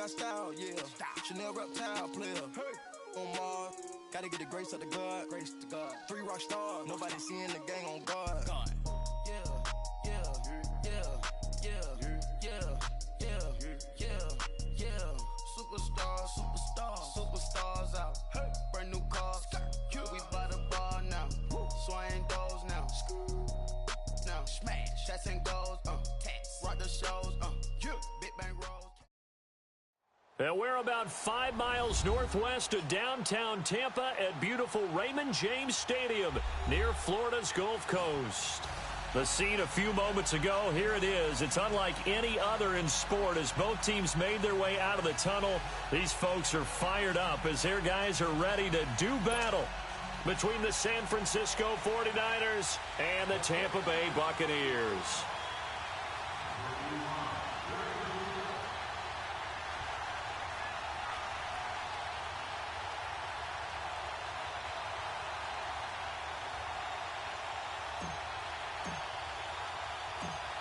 style, yeah. Chanel reptile player. On Mars, gotta get the grace of the God. Grace to God. 3 rock stars, nobody seeing the gang on guard. Yeah, yeah, yeah, yeah, yeah, yeah, yeah. Superstars out. Brand new cars, we by the bar now. Swaying doors now. Now smash, shots and goals, rock the shows, big bang rolls. And we're about 5 miles northwest of downtown Tampa at beautiful Raymond James Stadium near Florida's Gulf Coast. The scene a few moments ago, here it is. It's unlike any other in sport as both teams made their way out of the tunnel. These folks are fired up as their guys are ready to do battle between the San Francisco 49ers and the Tampa Bay Buccaneers.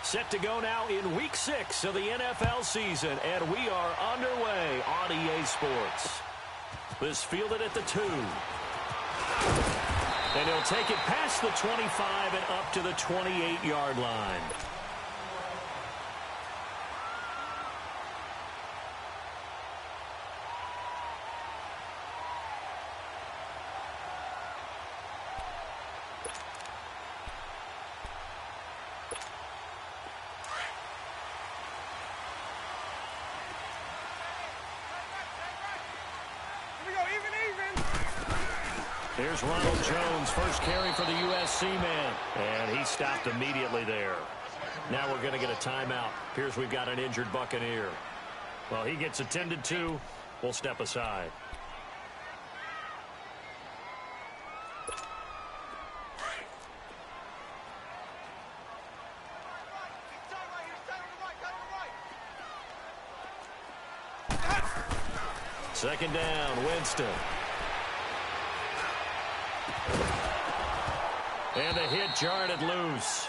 Set to go now in Week 6 of the NFL season, and we are underway on EA Sports. This fielded at the 2. And he'll take it past the 25 and up to the 28-yard line. Here's Ronald Jones, first carry for the USC man. And he stopped immediately there. Now we're going to get a timeout. Appears we've got an injured Buccaneer. Well, he gets attended to. We'll step aside. Second down, Winston. And the hit jarred it loose.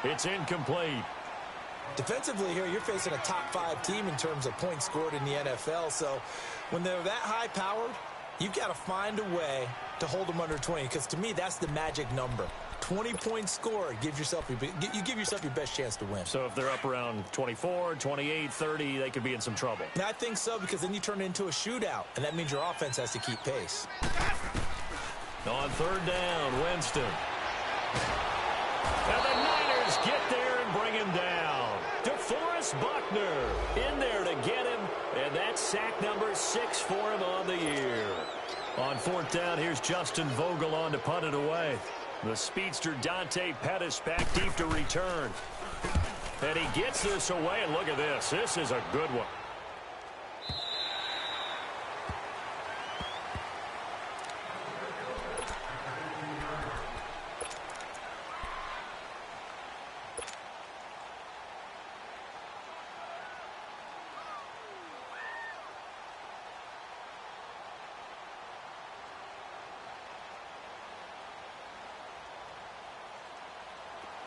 It's incomplete. Defensively here, you're facing a top 5 team in terms of points scored in the NFL. So when they're that high-powered, you've got to find a way to hold them under 20. Because to me, that's the magic number. 20 points scored, you give yourself your best chance to win. So if they're up around 24, 28, 30, they could be in some trouble. And I think so, because then you turn it into a shootout, and that means your offense has to keep pace. On third down, Winston. And the Niners get there and bring him down. DeForest Buckner in there to get him, and that's sack number 6 for him on the year. On fourth down, here's Justin Vogel on to punt it away. The speedster Dante Pettis back deep to return. And he gets this away, and look at this. This is a good one.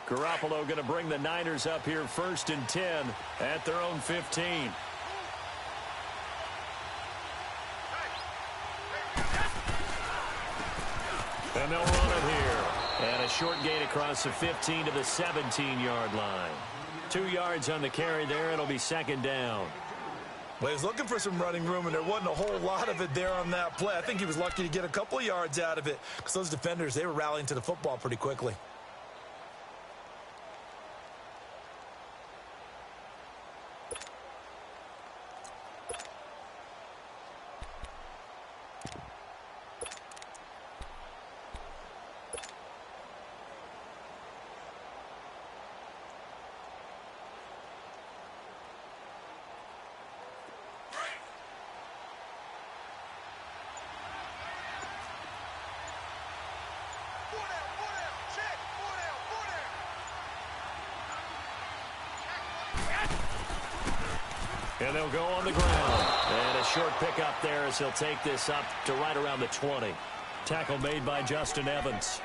Garoppolo going to bring the Niners up here 1st and 10 at their own 15. And they'll run it here. And a short gain across the 15 to the 17-yard line. 2 yards on the carry there. It'll be second down. Well, he was looking for some running room, and there wasn't a whole lot of it there on that play. I think he was lucky to get a couple of yards out of it because those defenders, they were rallying to the football pretty quickly. And they'll go on the ground. And a short pickup there as he'll take this up to right around the 20. Tackle made by Justin Evans.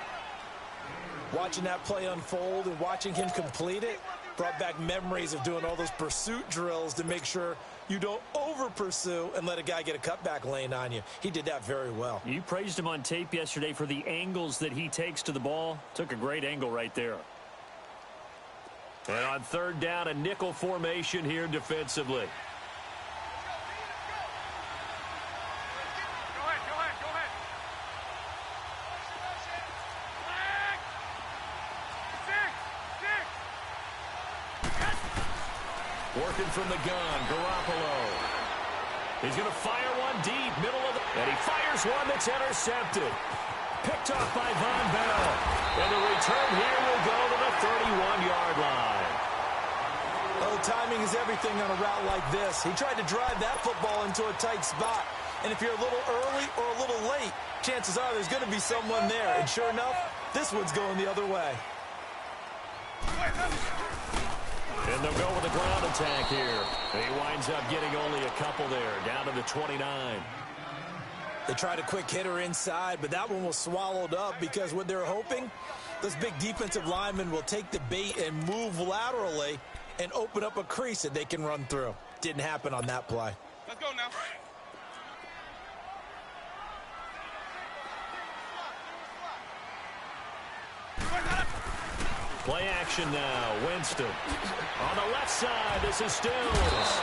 Watching that play unfold and watching him complete it, Brought back memories of doing all those pursuit drills to make sure you don't over-pursue and let a guy get a cutback lane on you. He did that very well. You praised him on tape yesterday for the angles that he takes to the ball. Took a great angle right there. And on third down, a nickel formation here defensively. Working from the gun, Garoppolo. He's going to fire one deep, middle of the... And he fires one that's intercepted. Picked off by Von Bell. And the return here will go to the 31-yard line. Oh, timing is everything on a route like this. He tried to drive that football into a tight spot. And if you're a little early or a little late, chances are there's going to be someone there. And sure enough, this one's going the other way. And they'll go with a ground attack here. He winds up getting only a couple there, down to the 29. They tried a quick hitter inside, but that one was swallowed up because what they're hoping, those big defensive linemen will take the bait and move laterally and open up a crease that they can run through. Didn't happen on that play. Let's go now. Play action now. Winston. On the left side, this is Stills.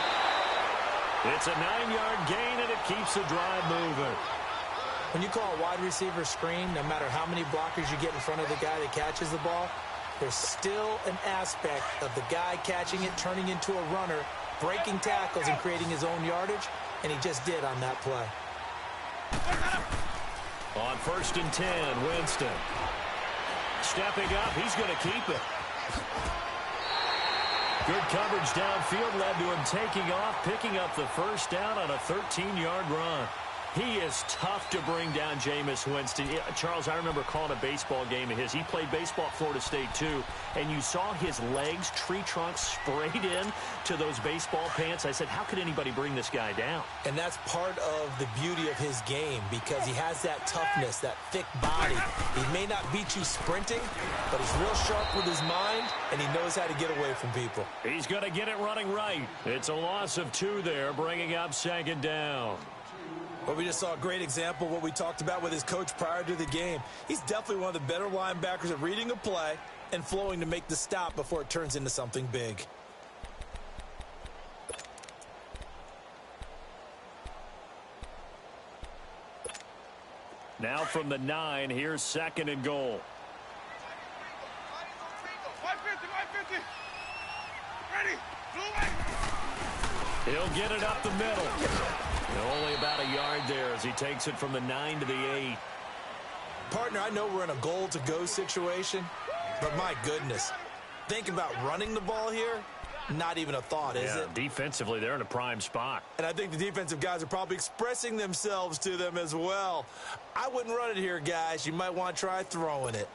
It's a 9-yard gain, and it keeps the drive moving. When you call a wide receiver screen, no matter how many blockers you get in front of the guy that catches the ball, there's still an aspect of the guy catching it, turning into a runner, breaking tackles and creating his own yardage, and he just did on that play. On 1st and 10, Winston. Stepping up, he's going to keep it. Good coverage downfield led to him taking off, picking up the first down on a 13-yard run. He is tough to bring down, Jameis Winston. Charles, I remember calling a baseball game of his. He played baseball at Florida State, too, and you saw his legs, tree trunks sprayed in to those baseball pants. I said, how could anybody bring this guy down? And that's part of the beauty of his game because he has that toughness, that thick body. He may not beat you sprinting, but he's real sharp with his mind, and he knows how to get away from people. He's going to get it running right. It's a loss of 2 there, bringing up 2nd down. Well, we just saw a great example of what we talked about with his coach prior to the game. He's definitely one of the better linebackers at reading a play and flowing to make the stop before it turns into something big. Now from the 9, here's 2nd and goal. 150. Ready. He'll get it up the middle. Only about a yard there as he takes it from the 9 to the 8. Partner, I know we're in a goal-to-go situation, but my goodness, think about running the ball here. Not even a thought, is it? Defensively, they're in a prime spot. And I think the defensive guys are probably expressing themselves to them as well. I wouldn't run it here, guys. You might want to try throwing it.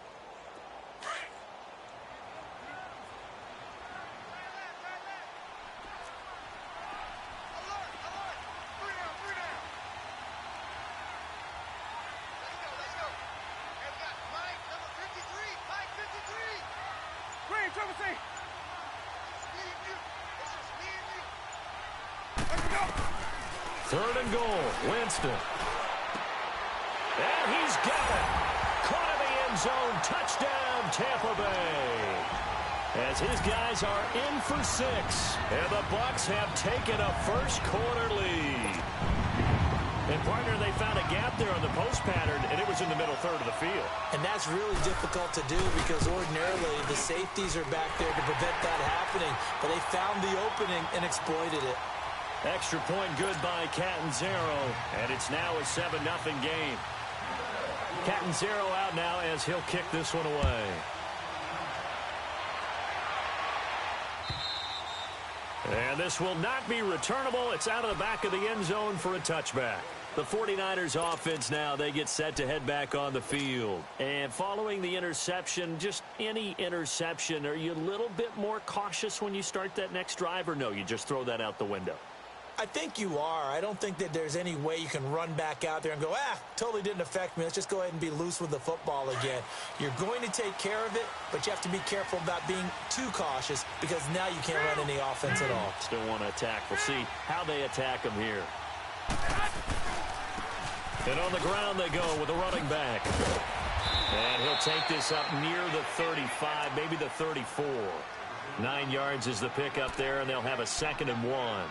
Third and goal, Winston. And he's got it. Caught in the end zone. Touchdown, Tampa Bay. As his guys are in for 6. And the Bucs have taken a first-quarter lead. And, partner, they found a gap there on the post pattern, and it was in the middle third of the field. And that's really difficult to do because ordinarily the safeties are back there to prevent that happening. But they found the opening and exploited it. Extra point good by Catanzaro, and it's now a 7-0 game. Catanzaro out now as he'll kick this one away. And this will not be returnable. It's out of the back of the end zone for a touchback. The 49ers offense now, they get set to head back on the field. And following the interception, just any interception, are you a little bit more cautious when you start that next drive, or no, you just throw that out the window? I think you are. I don't think that there's any way you can run back out there and go, totally didn't affect me. Let's just go ahead and be loose with the football again. You're going to take care of it, but you have to be careful about being too cautious because now you can't run any offense at all. Still want to attack. We'll see how they attack him here. And on the ground they go with a running back. And he'll take this up near the 35, maybe the 34. 9 yards is the pickup there, and they'll have a 2nd and 1.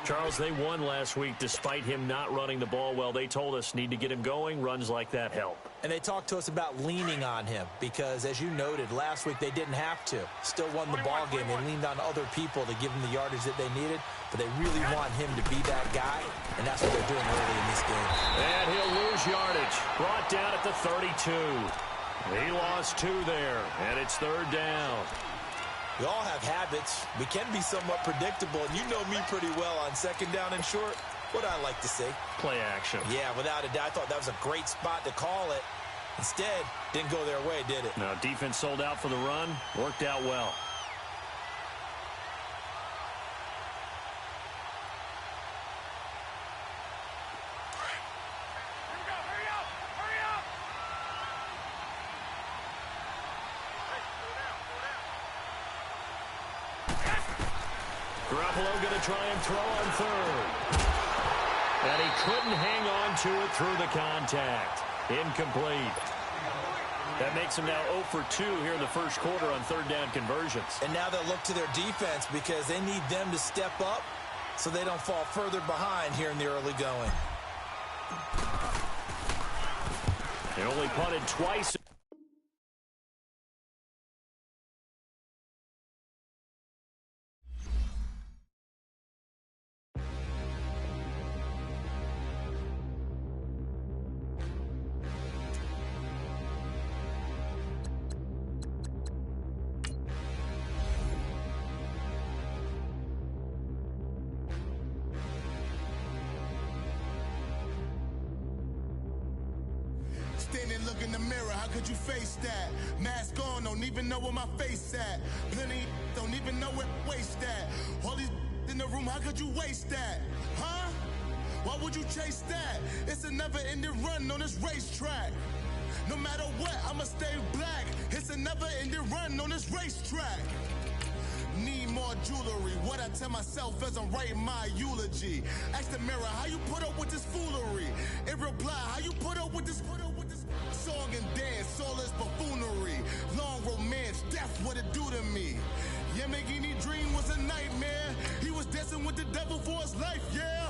Charles, they won last week despite him not running the ball well. They told us need to get him going. Runs like that help. And they talked to us about leaning on him because, as you noted, last week they didn't have to. Still won the ball game. They leaned on other people to give him the yardage that they needed, but they really want him to be that guy, and that's what they're doing early in this game. And he'll lose yardage. Brought down at the 32. He lost 2 there, and it's 3rd down. We all have habits. We can be somewhat predictable, and you know me pretty well on 2nd down and short. What I like to say. Play action. Yeah, without a doubt. I thought that was a great spot to call it. Instead, didn't go their way, did it? No, defense sold out for the run. Worked out well. Garoppolo going to try and throw on 3rd. And he couldn't hang on to it through the contact. Incomplete. That makes him now 0 for 2 here in the first quarter on 3rd down conversions. And now they'll look to their defense because they need them to step up so they don't fall further behind here in the early going. They only punted twice. Standing, look in the mirror, how could you face that? Mask on, don't even know where my face at. Plenty don't even know where waist at. All these in the room, how could you waste that? Huh? Why would you chase that? It's a never-ending run on this racetrack. No matter what, I'ma stay black. It's a never-ending run on this racetrack. Need more jewelry. What I tell myself as I'm writing my eulogy. Ask the mirror, how you put up with this foolery? It reply, how you put up with this song and dance, all this buffoonery. Long romance, death, what it do to me? Yeah, Yamagini dream was a nightmare. He was dancing with the devil for his life, yeah.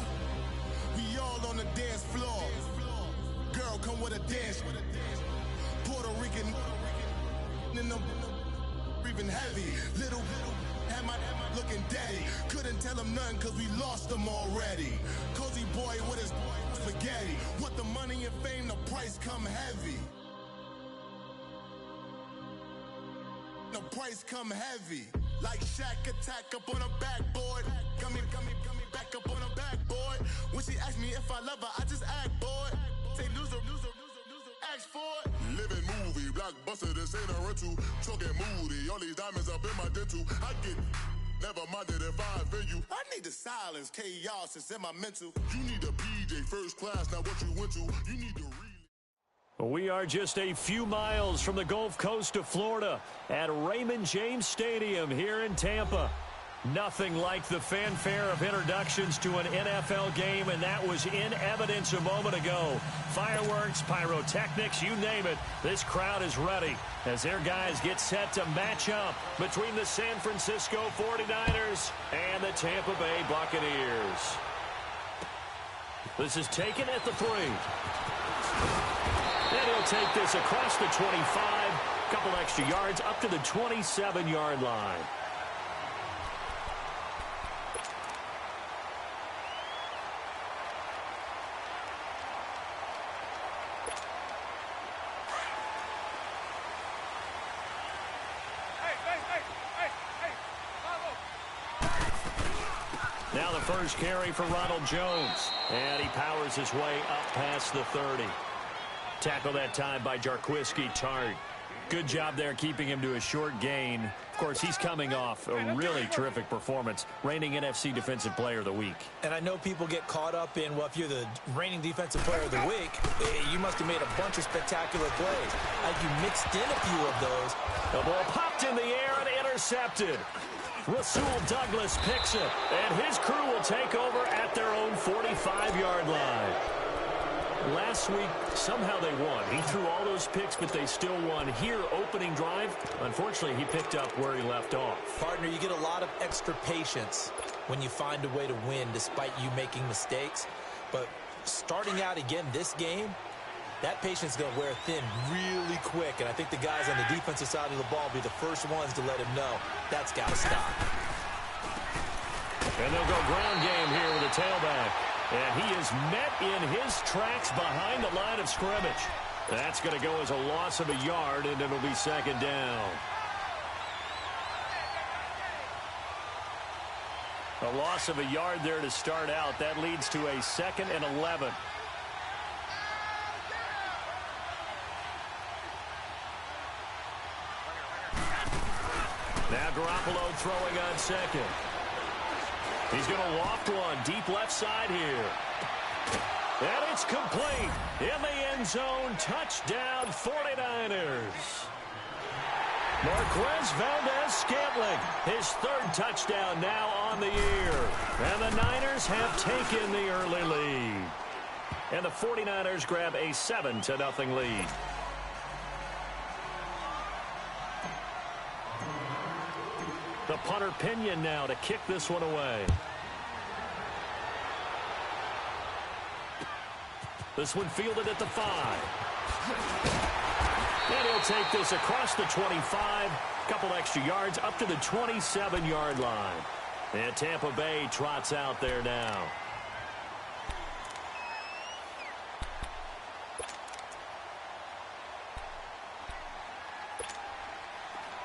We all on the dance floor. Girl, come with a dance. Puerto Rican in the breathing heavy. Little had my looking daddy. Couldn't tell him nothing cause we lost him already. Cozy boy with his spaghetti. With the money and fame, the price come heavy. The price come heavy. Like Shaq attack up on a backboard. Come back up on a backboard. When she asked me if I love her, I just act bored. Say loser, ask for it. Living movie, blockbuster, this ain't a rental. Talking moody, all these diamonds up in my dental. I get never minded if I offend you. I need the silence, chaos is in my mental. You need a PJ first class, not what you went to. You need to read. We are just a few miles from the Gulf Coast of Florida at Raymond James Stadium here in Tampa. Nothing like the fanfare of introductions to an NFL game, and that was in evidence a moment ago. Fireworks, pyrotechnics, you name it. This crowd is ready as their guys get set to match up between the San Francisco 49ers and the Tampa Bay Buccaneers. This is taken at the 3. And he'll take this across the 25, a couple extra yards up to the 27-yard line. Now the first carry for Ronald Jones. And he powers his way up past the 30. Tackle that time by Jarquiski Tart. Good job there keeping him to a short gain. Of course, he's coming off a really terrific performance, reigning NFC Defensive Player of the Week. And I know people get caught up in, well, if you're the reigning Defensive Player of the Week, you must have made a bunch of spectacular plays. Like you mixed in a few of those. The ball popped in the air and intercepted. Rasul Douglas picks it, and his crew will take over at their own 45-yard line. Last week, somehow they won. He threw all those picks, but they still won. Here, opening drive, unfortunately, he picked up where he left off. Partner, you get a lot of extra patience when you find a way to win despite you making mistakes. But starting out again this game, that patience is going to wear thin really quick. And I think the guys on the defensive side of the ball will be the first ones to let him know that's got to stop. And they'll go ground game here with a tailback. And he is met in his tracks behind the line of scrimmage. That's going to go as a loss of a yard, and it'll be second down. A loss of a yard there to start out. That leads to a 2nd and 11. Now Garoppolo throwing on second. He's going to loft one deep left side here. And it's complete. In the end zone, touchdown 49ers. Marquez Valdez-Scantling, his 3rd touchdown now on the year. And the Niners have taken the early lead. And the 49ers grab a 7-0 lead. The punter Pinion now to kick this one away. This one fielded at the 5. And he'll take this across the 25. Couple extra yards up to the 27-yard line. And Tampa Bay trots out there now.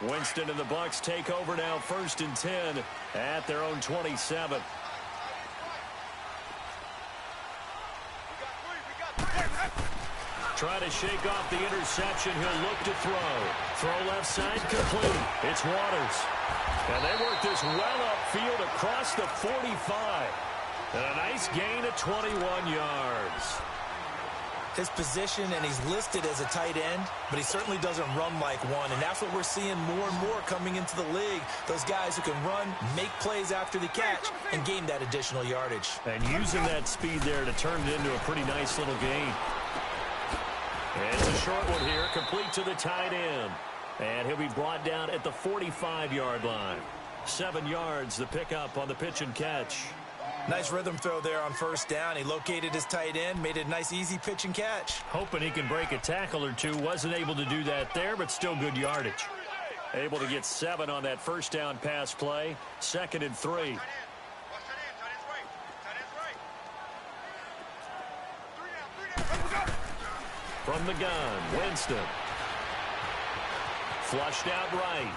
Winston and the Bucs take over now, 1st and 10 at their own 27. Try to shake off the interception. He'll look to throw. Throw left side complete. It's Waters. And they work this well upfield across the 45. And a nice gain of 21 yards. His position, and he's listed as a tight end, but he certainly doesn't run like one, and that's what we're seeing more and more coming into the league. Those guys who can run, make plays after the catch, and gain that additional yardage. And using that speed there to turn it into a pretty nice little gain. And it's a short one here, complete to the tight end. And he'll be brought down at the 45-yard line. 7 yards, the pickup on the pitch and catch. Nice rhythm throw there on 1st down. He located his tight end, made it a nice, easy pitch and catch. Hoping he can break a tackle or two. Wasn't able to do that there, but still good yardage. Able to get 7 on that 1st down pass play. 2nd and 3. From the gun, Winston. Flushed out right.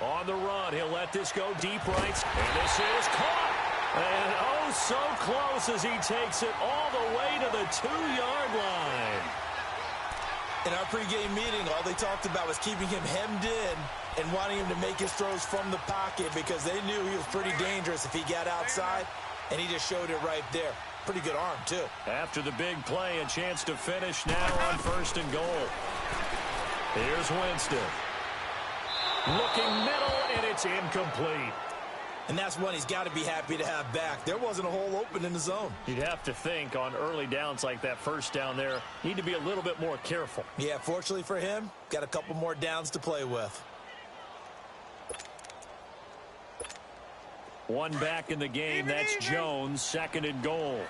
On the run, he'll let this go deep right. And this is caught. And oh, so close as he takes it all the way to the 2-yard line. In our pregame meeting, all they talked about was keeping him hemmed in and wanting him to make his throws from the pocket because they knew he was pretty dangerous if he got outside, and he just showed it right there. Pretty good arm, too. After the big play, a chance to finish now on 1st and goal. Here's Winston. Looking middle, and it's incomplete. And that's one he's got to be happy to have back. There wasn't a hole open in the zone. You'd have to think on early downs like that 1st down there, need to be a little bit more careful. Yeah, fortunately for him, got a couple more downs to play with. One back in the game, that's Jones, 2nd and goal.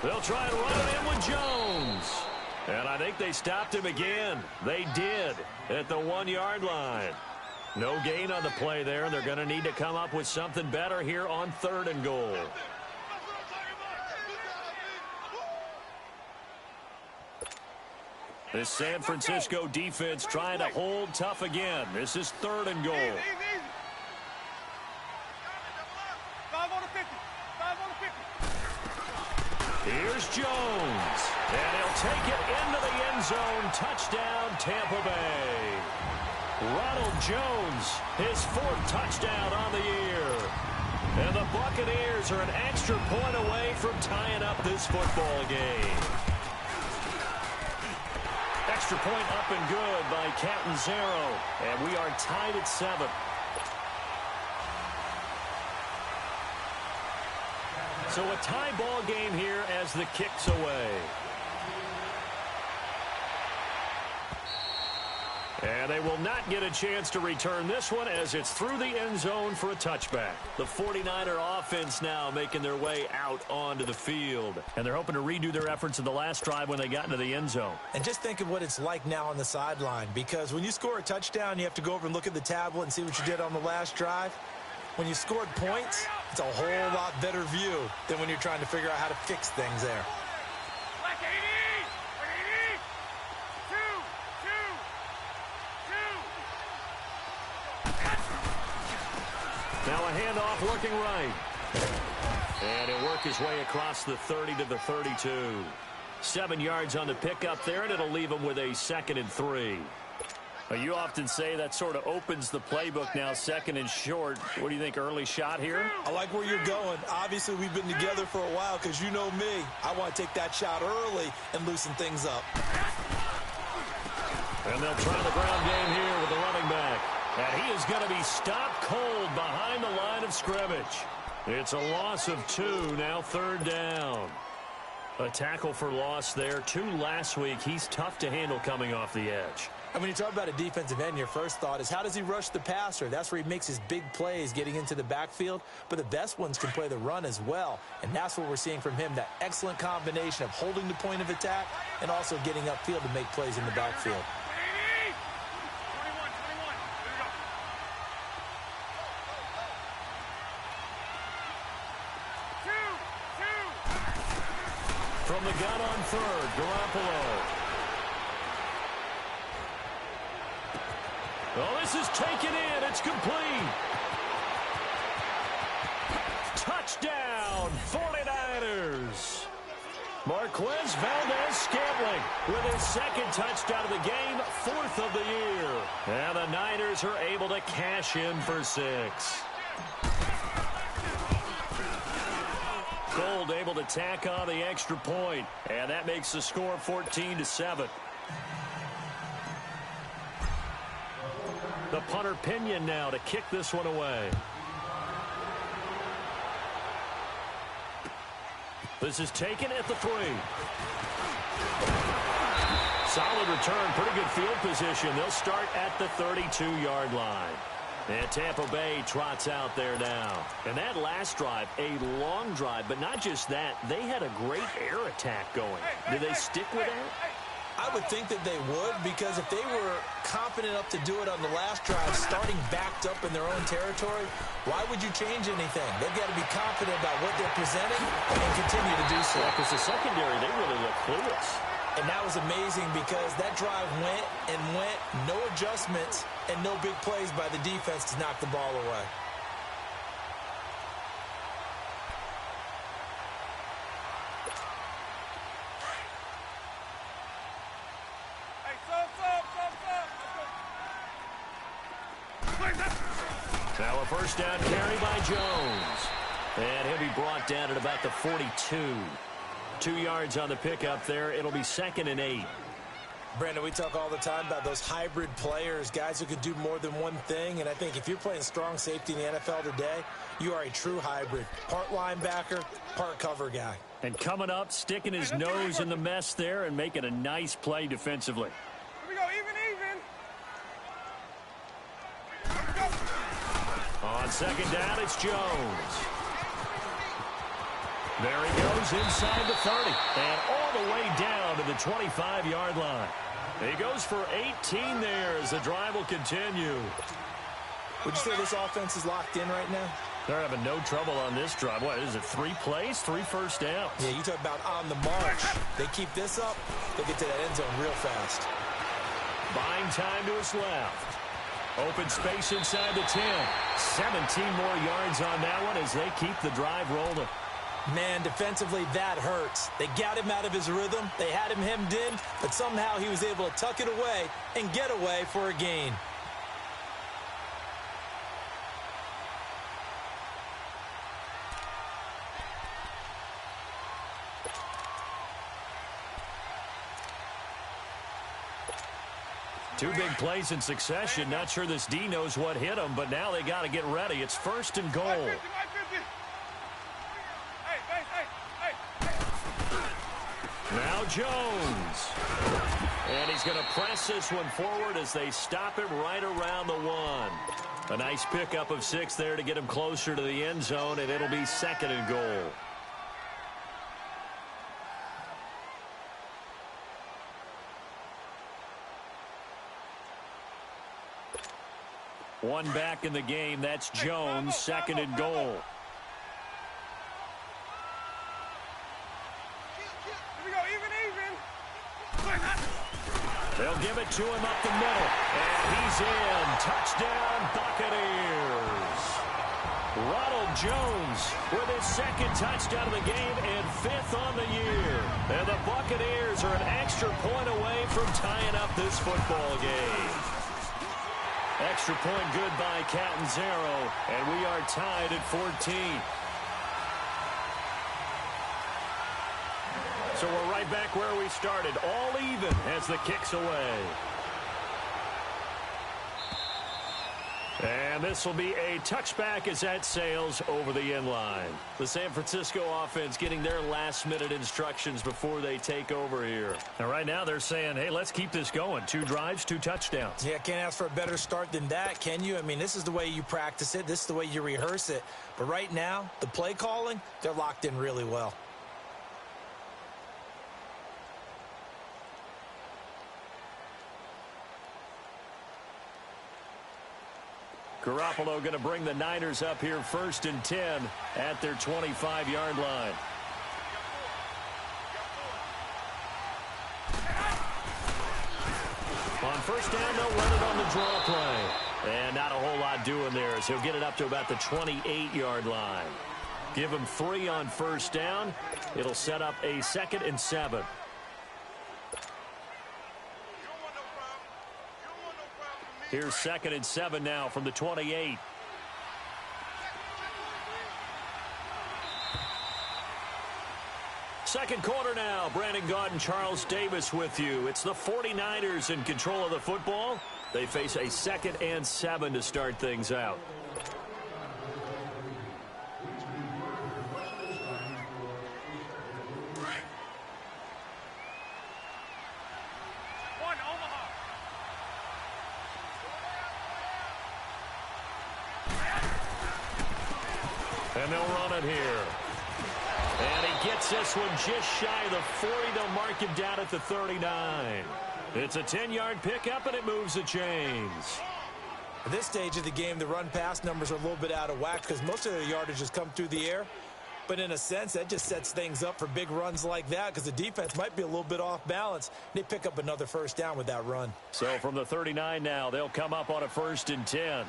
They'll try and run it in with Jones. And I think they stopped him again. They did at the 1-yard line. No gain on the play there. They're going to need to come up with something better here on 3rd and goal. This San Francisco defense trying to hold tough again. This is 3rd and goal. 5 on the 50. 5 on the 50. Here's Jones. And he'll take it into the end zone. Touchdown, Tampa Bay. Ronald Jones, his 4th touchdown on the year. And the Buccaneers are an extra point away from tying up this football game. Extra point up and good by Catanzaro. And we are tied at 7. So a tie ball game here as the kick's away. And they will not get a chance to return this one as it's through the end zone for a touchback. The 49er offense now making their way out onto the field. And they're hoping to redo their efforts in the last drive when they got into the end zone. And just think of what it's like now on the sideline, because when you score a touchdown, you have to go over and look at the tablet and see what you did on the last drive. When you scored points, it's a whole lot better view than when you're trying to figure out how to fix things there. Now a handoff looking right. And he'll work his way across the 30 to the 32. 7 yards on the pickup there, and it'll leave him with a 2nd and 3. You often say that sort of opens the playbook now, 2nd and short. What do you think, early shot here? I like where you're going. Obviously, we've been together for a while because you know me. I want to take that shot early and loosen things up. And they'll try the ground game here with the running back. And he is going to be stopped cold behind the line of scrimmage. It's a loss of 2, now 3rd down. A tackle for loss there, 2 last week. He's tough to handle coming off the edge. And when you talk about a defensive end, your first thought is, how does he rush the passer? That's where he makes his big plays getting into the backfield. But the best ones can play the run as well. And that's what we're seeing from him, that excellent combination of holding the point of attack and also getting upfield to make plays in the backfield. From the gun on 3rd, Garoppolo. Oh, this is taken in. It's complete. Touchdown, 49ers. Marquez Valdez-Scantling with his 2nd touchdown of the game, 4th of the year. And the Niners are able to cash in for 6. Gold able to tack on the extra point, and that makes the score 14-7. The punter Pinion now to kick this one away. This is taken at the 3. Solid return, pretty good field position. They'll start at the 32-yard line. And Tampa Bay trots out there now. And that last drive, a long drive, but not just that. They had a great air attack going. Did they stick with that? I would think that they would, because if they were confident enough to do it on the last drive, starting backed up in their own territory, why would you change anything? They've got to be confident about what they're presenting and continue to do so. Because the secondary, they really look clueless. And that was amazing because that drive went and went, no adjustments, and no big plays by the defense to knock the ball away. Now a first down carry by Jones. And he'll be brought down at about the 42. 2 yards on the pickup there. It'll be 2nd and 8. Brandon, we talk all the time about those hybrid players, guys who can do more than one thing. And I think if you're playing strong safety in the NFL today, you are a true hybrid. Part linebacker, part cover guy. And coming up, sticking his nose in the mess there and making a nice play defensively. Here we go, even. On 2nd down, it's Jones. There he goes inside the 30 and all the way down to the 25-yard line. He goes for 18 there as the drive will continue. Would you say this offense is locked in right now? They're having no trouble on this drive. What is it, 3 plays, 3 first downs? Yeah, you talk about on the march. They keep this up, they get to that end zone real fast. Buying time to his left. Open space inside the 10. 17 more yards on that one as they keep the drive rolling. Man, defensively, that hurts. They got him out of his rhythm. They had him hemmed in, but somehow he was able to tuck it away and get away for a gain. Two big plays in succession. Not sure this D knows what hit him, but now they got to get ready. It's first and goal. Now Jones. And he's going to press this one forward as they stop him right around the 1. A nice pickup of 6 there to get him closer to the end zone, and it'll be second and goal. One back in the game. That's Jones, second and goal. Here we go, even. They'll give it to him up the middle. And he's in. Touchdown, Buccaneers. Ronald Jones with his second touchdown of the game and 5th on the year. And the Buccaneers are an extra point away from tying up this football game. Extra point good by Catanzaro, and we are tied at 14. So we're right back where we started, all even as the kick's away. And this will be a touchback as that sails over the end line. The San Francisco offense getting their last-minute instructions before they take over here. And right now they're saying, hey, let's keep this going. 2 drives, 2 touchdowns. Yeah, can't ask for a better start than that, can you? I mean, this is the way you practice it. This is the way you rehearse it. But right now, the play calling, they're locked in really well. Garoppolo going to bring the Niners up here first and 10 at their 25-yard line. On first down, they'll run it on the draw play. And not a whole lot doing there as he'll get it up to about the 28-yard line. Give him 3 on first down. It'll set up a 2nd and 7. Here's 2nd and 7 now from the 28. Second quarter now. Brandon Gaudin, Charles Davis with you. It's the 49ers in control of the football. They face a 2nd and 7 to start things out. And they'll run it here. And he gets this one just shy of the 40. They'll mark him down at the 39. It's a 10-yard pickup, and it moves the chains. At this stage of the game, the run-pass numbers are a little bit out of whack because most of their yardage has come through the air. But in a sense, that just sets things up for big runs like that because the defense might be a little bit off balance. They pick up another first down with that run. So from the 39 now, they'll come up on a 1st and 10.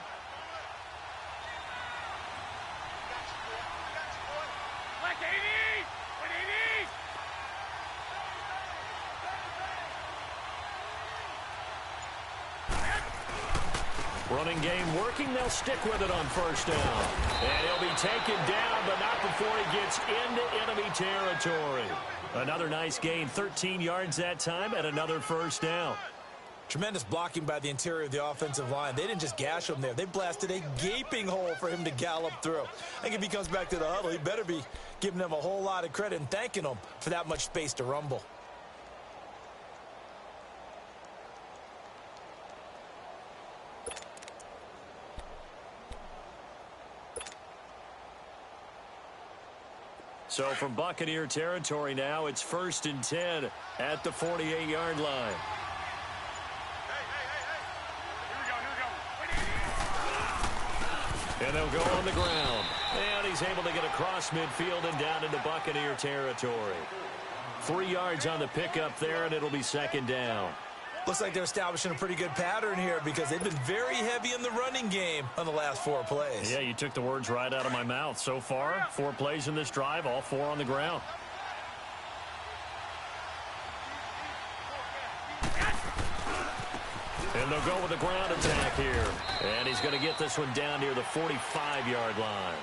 Running game working. They'll stick with it on first down. And he'll be taken down, but not before he gets into enemy territory. Another nice gain, 13 yards that time, and another first down. Tremendous blocking by the interior of the offensive line. They didn't just gash him there. They blasted a gaping hole for him to gallop through. I think if he comes back to the huddle, he better be giving them a whole lot of credit and thanking them for that much space to rumble. So from Buccaneer territory now, it's 1st and 10 at the 48-yard line. And they'll go on the ground. And he's able to get across midfield and down into Buccaneer territory. 3 yards on the pickup there, and it'll be 2nd down. Looks like they're establishing a pretty good pattern here because they've been very heavy in the running game on the last 4 plays. Yeah, you took the words right out of my mouth. So far, 4 plays in this drive, all 4 on the ground. And they'll go with the ground attack here. And he's going to get this one down near the 45-yard line.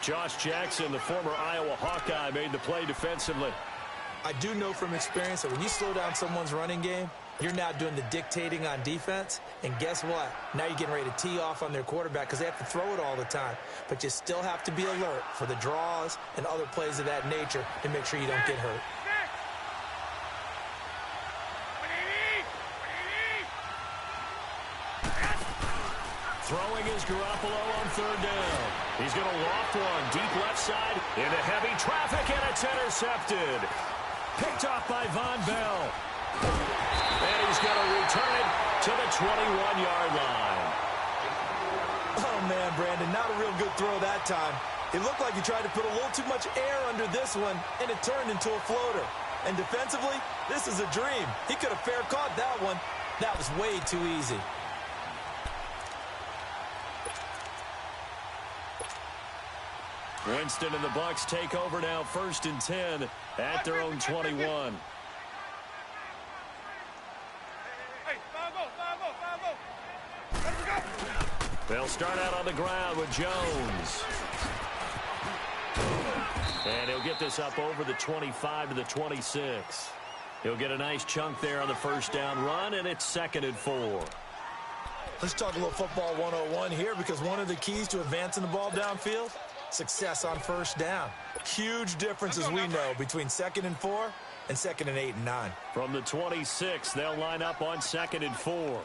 Josh Jackson, the former Iowa Hawkeye, made the play defensively. I do know from experience that when you slow down someone's running game, you're now doing the dictating on defense. And guess what? Now you're getting ready to tee off on their quarterback because they have to throw it all the time. But you still have to be alert for the draws and other plays of that nature to make sure you don't get hurt. Throwing is Garoppolo on 3rd down. He's going to loft one deep left side into heavy traffic, and it's intercepted. Picked off by Von Bell. And he's going to return it to the 21-yard line. Oh, man, Brandon, not a real good throw that time. It looked like he tried to put a little too much air under this one, and it turned into a floater. And defensively, this is a dream. He could have fair caught that one. That was way too easy. Winston and the Bucs take over now, 1st and 10 at their own 21. Hey, 5-0. Let's go. They'll start out on the ground with Jones. And he'll get this up over the 25 to the 26. He'll get a nice chunk there on the 1st down run, and it's 2nd and 4. Let's talk a little football 101 here because one of the keys to advancing the ball downfield, success on 1st down. Huge difference, as we know, between 2nd and 4 and 2nd and 8 and 9. From the 26, they'll line up on 2nd and 4.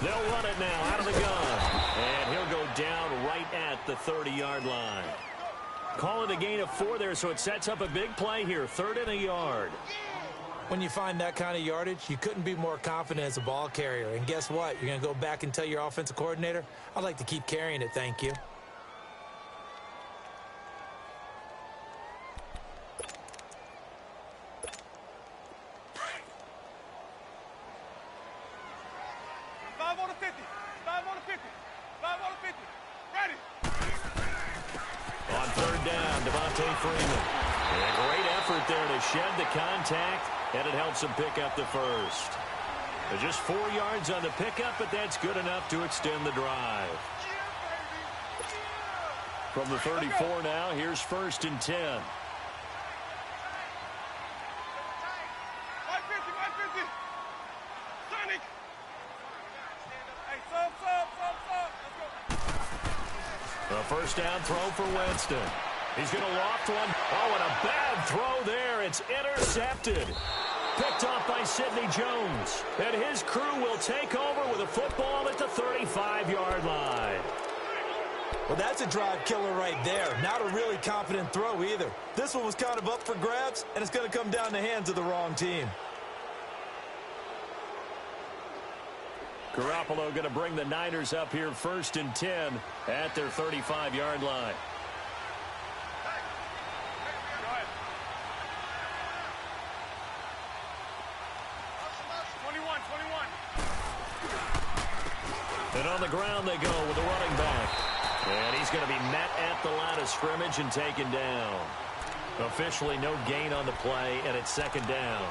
They'll run it now out of the gun. And he'll go down right at the 30-yard line. Call it a gain of 4 there, so it sets up a big play here. 3rd and a yard. When you find that kind of yardage, you couldn't be more confident as a ball carrier. And guess what? You're going to go back and tell your offensive coordinator, I'd like to keep carrying it, thank you. On 3rd down, Devontae Freeman. And a great effort there to shed the contact, and it helps him pick up the 1st. They're just 4 yards on the pickup, but that's good enough to extend the drive. From the 34 now, here's 1st and 10. 150. Sonic. Hey, sub. Let's go. A 1st down throw for Winston. He's going to loft one. Oh, and a bad throw there. It's intercepted. Picked off by Sidney Jones. And his crew will take over with a football at the 35-yard line. Well, that's a drive killer right there. Not a really confident throw either. This one was kind of up for grabs, and it's going to come down the hands of the wrong team. Garoppolo going to bring the Niners up here 1st and 10 at their 35-yard line. And on the ground they go with the running back. And he's going to be met at the line of scrimmage and taken down. Officially no gain on the play, and it's 2nd down.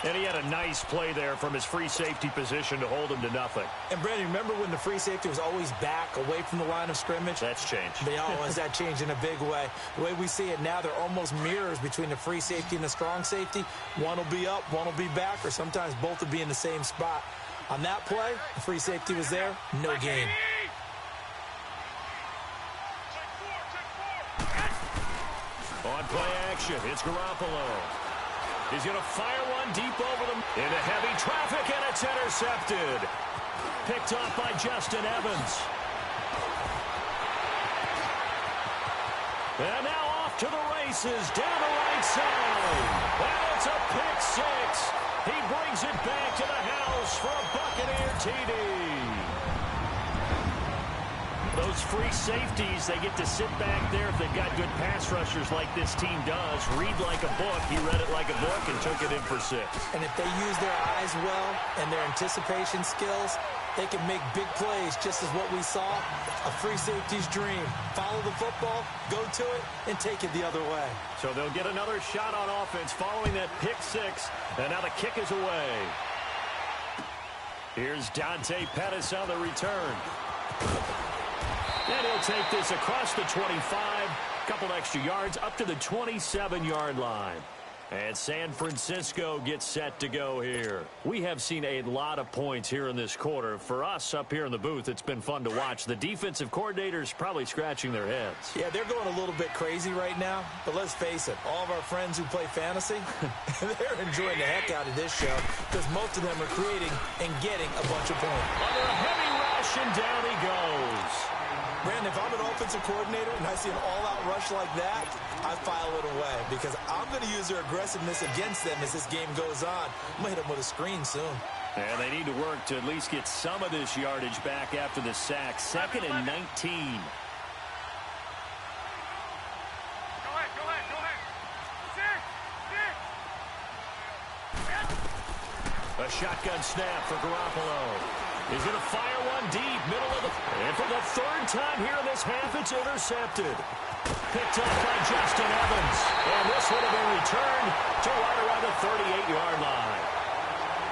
And he had a nice play there from his free safety position to hold him to nothing. And, Brandon, remember when the free safety was always back away from the line of scrimmage? That's changed. They always that changed in a big way. The way we see it now, they're almost mirrors between the free safety and the strong safety. One will be up, one will be back, or sometimes both will be in the same spot. On that play, the free safety was there, no gain. On play action, it's Garoppolo. He's going to fire one deep over them into heavy traffic, and it's intercepted. Picked off by Justin Evans. And now off to the races, down the right side. And it's a pick 6. He brings it back to the house for a Buccaneer TD. Those those free safeties, they get to sit back there if they've got good pass rushers like this team does. Read like a book. He read it like a book and took it in for 6. And if they use their eyes well and their anticipation skills, they can make big plays, just as what we saw. A free safety's dream. Follow the football, go to it, and take it the other way. So they'll get another shot on offense following that pick 6. And now the kick is away. Here's Dante Pettis on the return. And he'll take this across the 25. A couple extra yards up to the 27-yard line. And San Francisco gets set to go here. We have seen a lot of points here in this quarter. For us up here in the booth, it's been fun to watch. The defensive coordinators probably scratching their heads. Yeah, they're going a little bit crazy right now. But let's face it, all of our friends who play fantasy, they're enjoying the heck out of this show because most of them are creating and getting a bunch of points. Under a heavy rush, and down he goes. Brandon, if I'm an offensive coordinator and I see an all-out rush like that, I file it away because I'm going to use their aggressiveness against them as this game goes on. I'm going to hit them with a screen soon. And they need to work to at least get some of this yardage back after the sack. 2nd and 19. Go ahead. 6. A shotgun snap for Garoppolo. He's going to fire one deep, middle of the... And for the 3rd time here in this half, it's intercepted. Picked up by Justin Evans. And this would have been returned to right around the 38-yard line.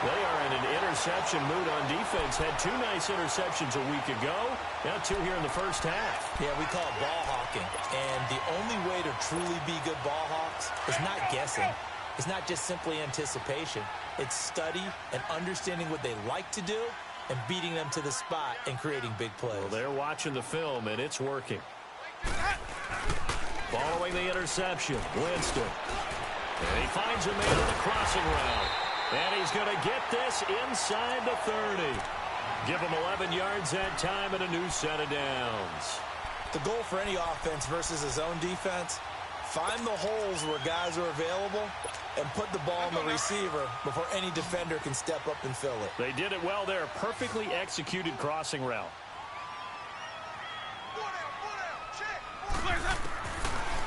They are in an interception mood on defense. Had 2 nice interceptions a week ago. Now 2 here in the first half. Yeah, we call it ball hawking. And the only way to truly be good ball hawks is not guessing. It's not just simply anticipation. It's study and understanding what they like to do and beating them to the spot and creating big plays. Well, they're watching the film, and it's working. Following the interception, Winston. And he finds a man in the crossing route. And he's going to get this inside the 30. Give him 11 yards that time and a new set of downs. The goal for any offense versus a zone defense, find the holes where guys are available and put the ball on the receiver before any defender can step up and fill it. They did it well there. Perfectly executed crossing route.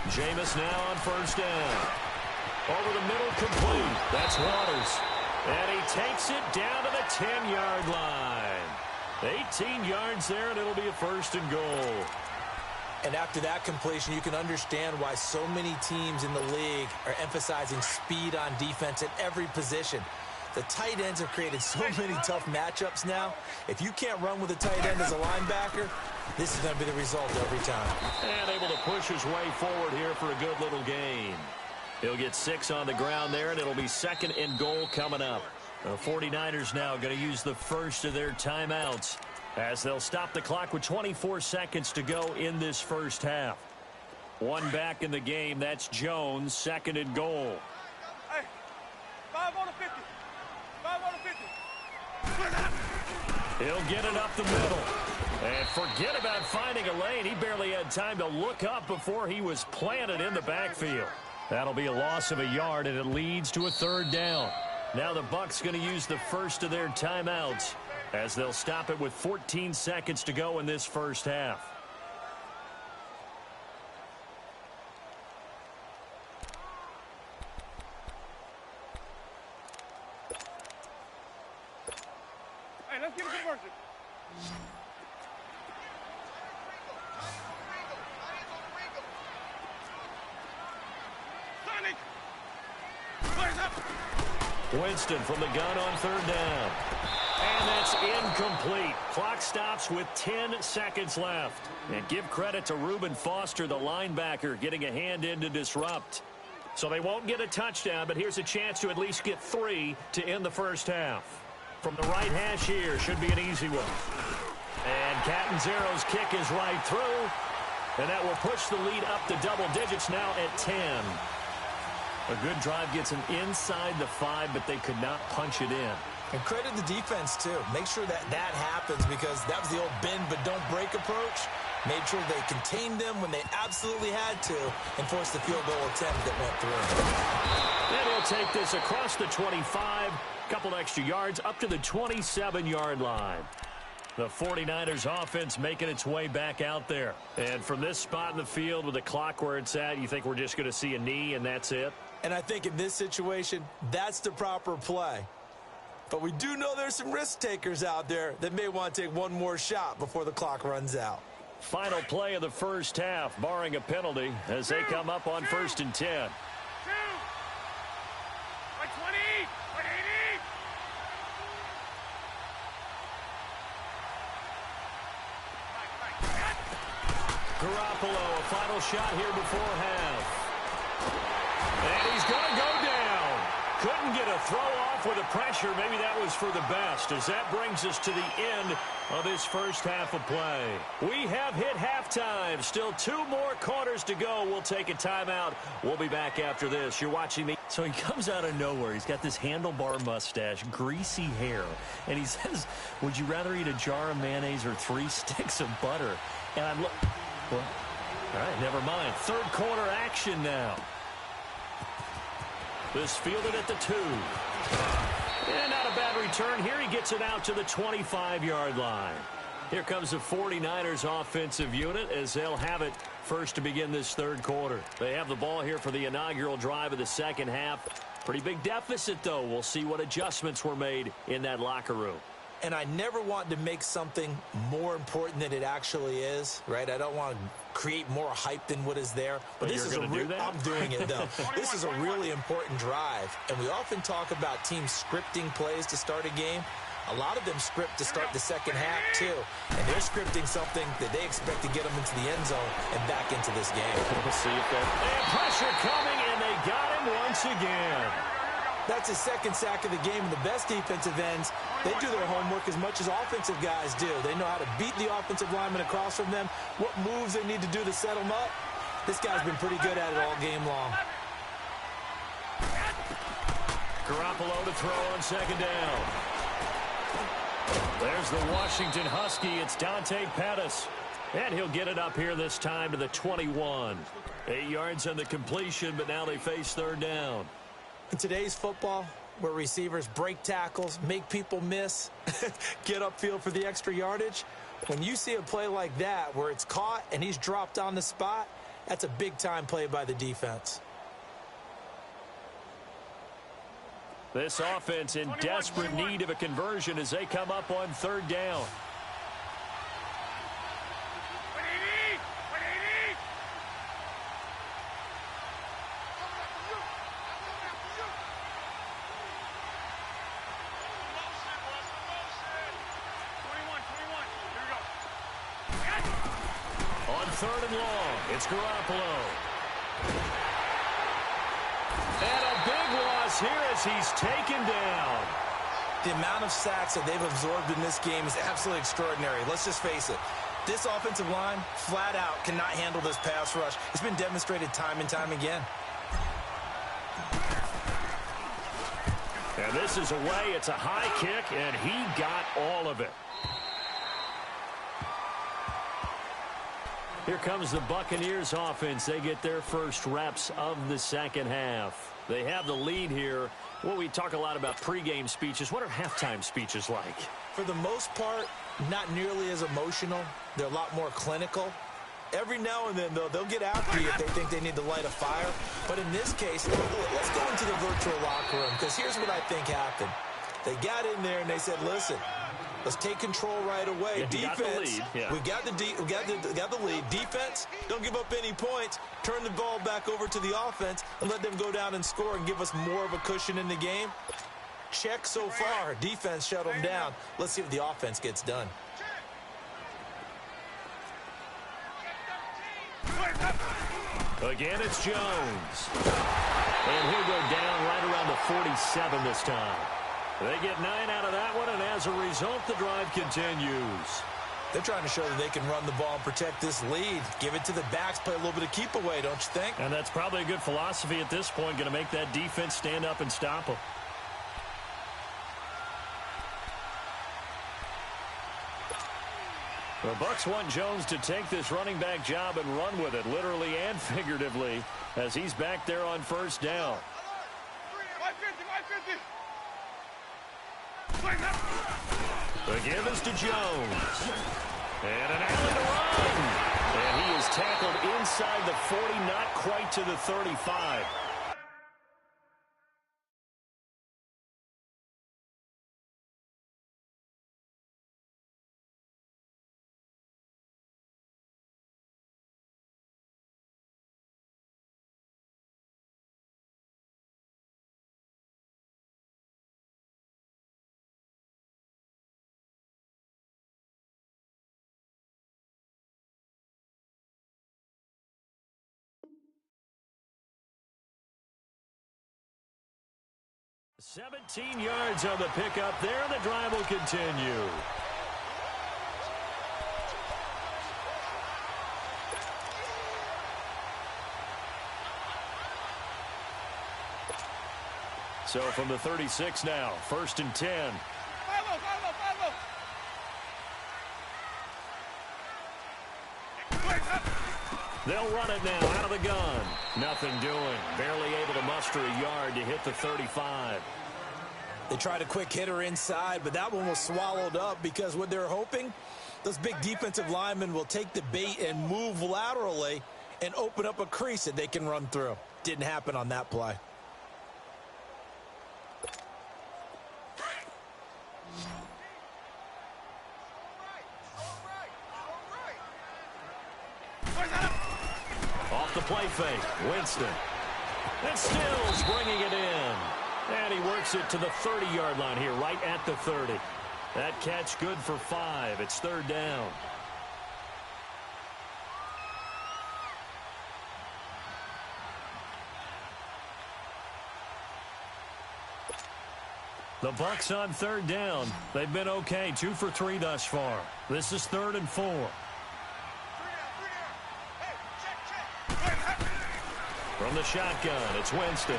Jameis now on 1st down. Over the middle, complete. That's Waters. And he takes it down to the 10-yard line. 18 yards there, and it'll be a 1st and goal. And after that completion, you can understand why so many teams in the league are emphasizing speed on defense at every position. The tight ends have created so many tough matchups now. If you can't run with a tight end as a linebacker, this is going to be the result every time. And able to push his way forward here for a good little gain. He'll get 6 on the ground there, and it'll be 2nd and goal coming up. The 49ers now going to use the first of their timeouts as they'll stop the clock with 24 seconds to go in this first half. 1 back in the game. That's Jones, 2nd and goal. Hey, 5 on the 50. 5 on the 50. He'll get it up the middle. And forget about finding a lane. He barely had time to look up before he was planted in the backfield. That'll be a loss of a yard, and it leads to a 3rd down. Now the Bucs going to use the first of their timeouts as they'll stop it with 14 seconds to go in this first half. Hey, let's get a conversion. Sonic! Flares up! Winston from the gun on 3rd down. And that's incomplete. Clock stops with 10 seconds left. And give credit to Reuben Foster, the linebacker, getting a hand in to disrupt. So they won't get a touchdown, but here's a chance to at least get 3 to end the first half. From the right hash here, should be an easy one. And Catanzaro's kick is right through. And that will push the lead up to double digits now at 10. A good drive gets them inside the 5, but they could not punch it in. And credit the defense, too. Make sure that happens because that was the old bend but don't break approach. Made sure they contained them when they absolutely had to and forced the field goal attempt that went through. And he'll take this across the 25, couple extra yards up to the 27-yard line. The 49ers offense making its way back out there. And from this spot in the field with the clock where it's at, you think we're just going to see a knee and that's it? And I think in this situation, that's the proper play. But we do know there's some risk takers out there that may want to take one more shot before the clock runs out. Final play of the first half, barring a penalty, as they come up on 1st and 10. Garoppolo, a final shot here before half. And he's going to go down. Couldn't get a throw off with the pressure. Maybe that was for the best, as that brings us to the end of this first half of play. We have hit halftime. Still 2 more quarters to go. We'll take a timeout. We'll be back after this. You're watching me. So he comes out of nowhere. He's got this handlebar mustache, greasy hair, and he says, would you rather eat a jar of mayonnaise or 3 sticks of butter? And I'm looking. Well, all right, never mind. Third quarter action now. This fielded at the 2. And not a bad return here. He gets it out to the 25-yard line. Here comes the 49ers offensive unit as they'll have it first to begin this third quarter. They have the ball here for the inaugural drive of the second half. Pretty big deficit, though. We'll see what adjustments were made in that locker room. And I never want to make something more important than it actually is, right? I don't want to create more hype than what is there. But this is I'm doing it, though. This is a really important drive. And we often talk about teams scripting plays to start a game. A lot of them script to start the second half, too. And they're scripting something that they expect to get them into the end zone and back into this game. We'll see if that... And pressure coming, and they got him once again. That's his second sack of the game. And the best defensive ends, they do their homework as much as offensive guys do. They know how to beat the offensive lineman across from them, what moves they need to do to set them up. This guy's been pretty good at it all game long. Garoppolo to throw on second down. There's the Washington Husky. It's Dante Pettis. And he'll get it up here this time to the 21. 8 yards on the completion, but now they face third down. In today's football, where receivers break tackles, make people miss, get upfield for the extra yardage, when you see a play like that where it's caught and he's dropped on the spot, that's a big-time play by the defense. This offense in desperate need of a conversion as they come up on third down. Third and long. It's Garoppolo. And a big loss here as he's taken down. The amount of sacks that they've absorbed in this game is absolutely extraordinary. Let's just face it. This offensive line, flat out, cannot handle this pass rush. It's been demonstrated time and time again. And this is away. It's a high kick, and he got all of it. Here comes the Buccaneers offense. They get their first reps of the second half. They have the lead here. Well, we talk a lot about pregame speeches. What are halftime speeches like? For the most part, not nearly as emotional. They're a lot more clinical. Every now and then, though, they'll get after you if they think they need to light a fire. But in this case, let's go into the virtual locker room, because here's what I think happened. They got in there and they said, listen, let's take control right away. Yeah, defense, we got the lead. Defense, don't give up any points. Turn the ball back over to the offense and let them go down and score and give us more of a cushion in the game. Check so far. Defense shut them down. Let's see what the offense gets done. Again, it's Jones. And he'll go down right around the 47 this time. They get 9 out of that one, and as a result, the drive continues. They're trying to show that they can run the ball and protect this lead. Give it to the backs, play a little bit of keep away, don't you think? And that's probably a good philosophy at this point, going to make that defense stand up and stop them. The Bucs want Jones to take this running back job and run with it, literally and figuratively, as he's back there on first down. The give is to Jones. And an alley to run. And he is tackled inside the 40, not quite to the 35. $17 yards on the pickup there, and the drive will continue. So from the 36 now, 1st and 10. They'll run it now out of the gun. Nothing doing. Barely able to muster a yard to hit the 35. They tried a quick hitter inside, but that one was swallowed up because what they're hoping, those big defensive linemen will take the bait and move laterally and open up a crease that they can run through. Didn't happen on that play. Off the play fake, Winston. And Stills bringing it in. And he works it to the 30-yard line here, right at the 30. That catch good for 5. It's 3rd down. The Bucs on 3rd down. They've been okay, 2 for 3 thus far. This is 3rd and 4. From the shotgun, it's Winston.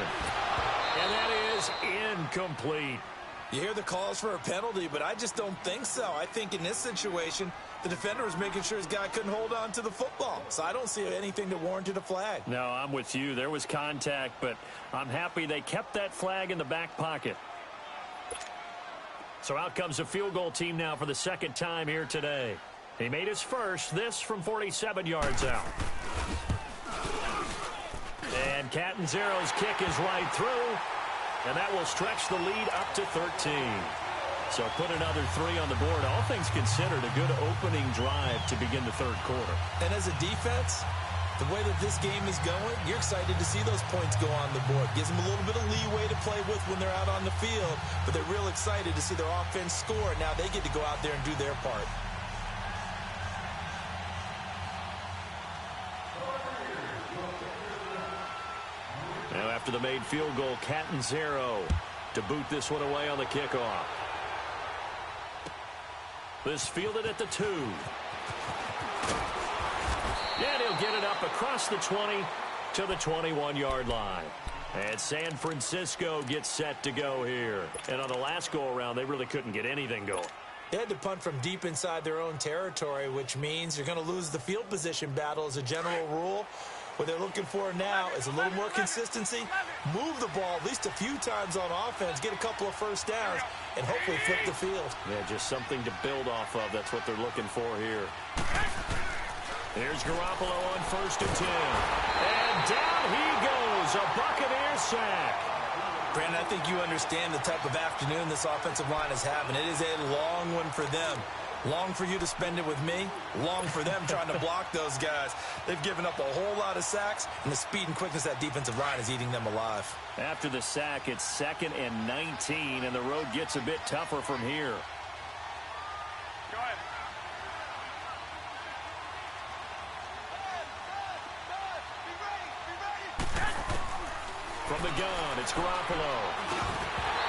And that is incomplete. You hear the calls for a penalty, but I just don't think so. I think in this situation, the defender was making sure his guy couldn't hold on to the football. So I don't see anything that warranted a flag. No, I'm with you. There was contact, but I'm happy they kept that flag in the back pocket. So out comes a field goal team now for the 2nd time here today. He made his first, this from 47 yards out. And Catanzaro's kick is right through, and that will stretch the lead up to 13. So put another 3 on the board. All things considered, a good opening drive to begin the 3rd quarter. And as a defense, the way that this game is going, you're excited to see those points go on the board. Gives them a little bit of leeway to play with when they're out on the field, but they're real excited to see their offense score. Now they get to go out there and do their part. Now after the made field goal, Catanzaro to boot this one away on the kickoff. This fielded at the 2. And he'll get it up across the 20 to the 21-yard line. And San Francisco gets set to go here. And on the last go-around, they really couldn't get anything going. They had to punt from deep inside their own territory, which means you're going to lose the field position battle as a general rule. What they're looking for now is a little more consistency, move the ball at least a few times on offense, get a couple of first downs, and hopefully flip the field. Yeah, just something to build off of. That's what they're looking for here. Here's Garoppolo on 1st and 10. And down he goes, a Buccaneer sack. Brandon, I think you understand the type of afternoon this offensive line is having. It is a long one for them. Long for you to spend it with me. Long for them trying to block those guys. They've given up a whole lot of sacks, and the speed and quickness of that defensive line is eating them alive. After the sack, it's 2nd and 19, and the road gets a bit tougher from here. Go ahead. From the gun, it's Garoppolo.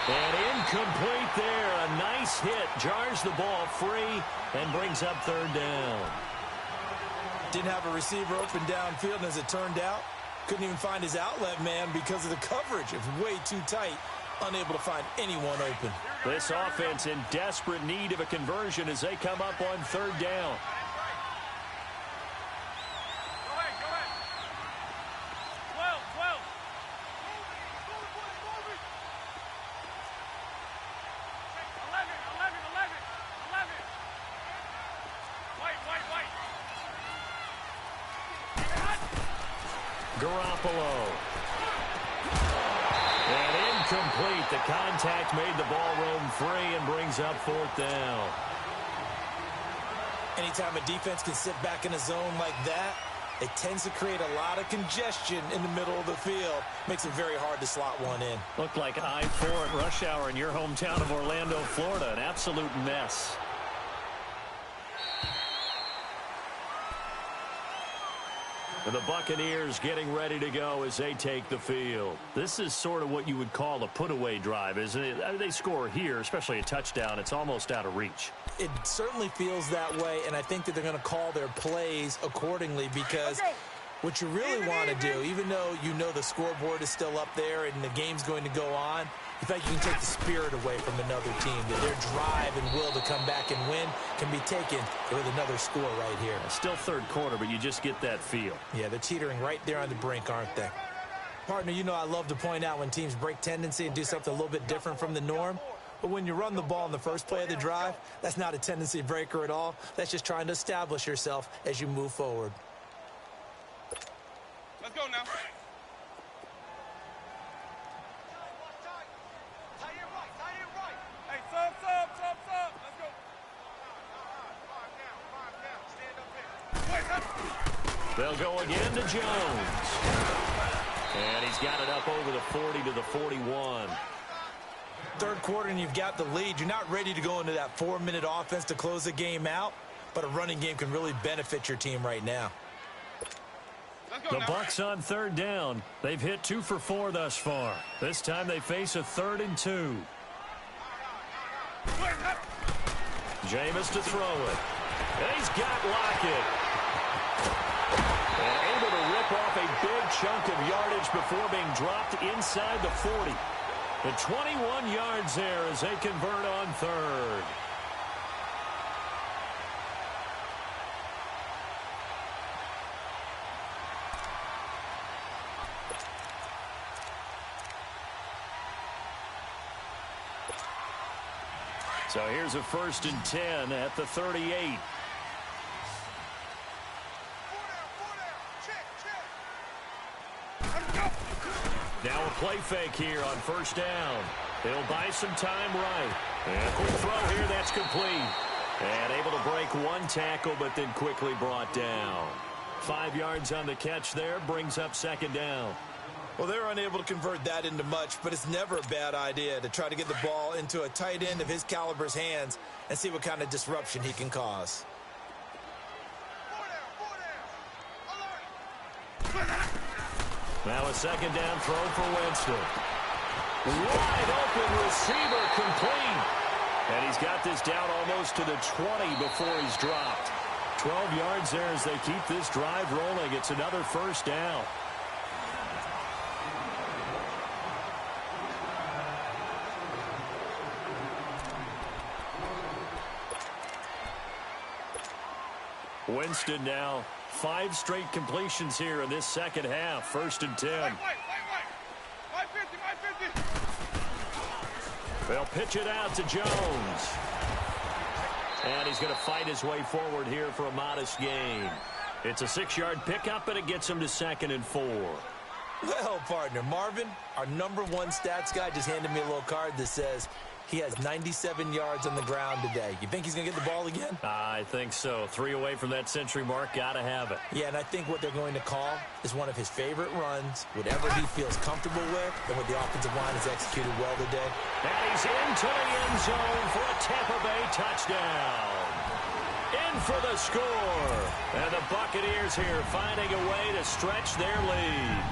And incomplete there. A nice hit. Jars the ball free and brings up 3rd down. Didn't have a receiver open downfield, and as it turned out, couldn't even find his outlet man because of the coverage. It was way too tight. Unable to find anyone open. This offense in desperate need of a conversion as they come up on 3rd down. Garoppolo. And incomplete. The contact made the ball roam free and brings up 4th down. Anytime a defense can sit back in a zone like that, it tends to create a lot of congestion in the middle of the field. Makes it very hard to slot one in. Looked like I-4 at rush hour in your hometown of Orlando, Florida. An absolute mess. And the Buccaneers getting ready to go as they take the field. This is sort of what you would call a put-away drive, isn't it? I mean, they score here, especially a touchdown. It's almost out of reach. It certainly feels that way, and I think that they're going to call their plays accordingly because what you really want to do, even though you know the scoreboard is still up there and the game's going to go on, in fact, you can take the spirit away from another team. That their drive and will to come back and win can be taken with another score right here. Still 3rd quarter, but you just get that feel. Yeah, they're teetering right there on the brink, aren't they? Partner, you know I love to point out when teams break tendency and do something a little bit different from the norm. But when you run the ball in the first play of the drive, that's not a tendency breaker at all. That's just trying to establish yourself as you move forward. Let's go now. Hey, sub. Let's go. They'll go again to Jones. And he's got it up over the 40 to the 41. 3rd quarter and you've got the lead. You're not ready to go into that 4-minute offense to close the game out, but a running game can really benefit your team right now. The Bucs on 3rd down. They've hit 2 for 4 thus far. This time they face a 3rd and 2. Jameis to throw it. And he's got Lockett. And able to rip off a big chunk of yardage before being dropped inside the 40. The 21 yards there as they convert on 3rd. So here's a 1st and 10 at the 38. Now a play fake here on 1st down. They'll buy some time right. And quick throw here, that's complete. And able to break 1 tackle, but then quickly brought down. 5 yards on the catch there, brings up 2nd down. Well, they're unable to convert that into much, but it's never a bad idea to try to get the ball into a tight end of his caliber's hands and see what kind of disruption he can cause. Now a 2nd down throw for Winston. Wide open receiver complete. And he's got this down almost to the 20 before he's dropped. 12 yards there as they keep this drive rolling. It's another 1st down. Winston now 5 straight completions here in this 2nd half. 1st and 10. Wait. 550. They'll pitch it out to Jones. And he's going to fight his way forward here for a modest gain. It's a 6-yard pickup, and it gets him to 2nd and 4. Well, partner, Marvin, our #1 stats guy, just handed me a little card that says he has 97 yards on the ground today. You think he's going to get the ball again? I think so. 3 away from that century mark. Got to have it. Yeah, and I think what they're going to call is one of his favorite runs, whatever he feels comfortable with, and what the offensive line has executed well today. And he's into the end zone for a Tampa Bay touchdown. In for the score. And the Buccaneers here finding a way to stretch their lead.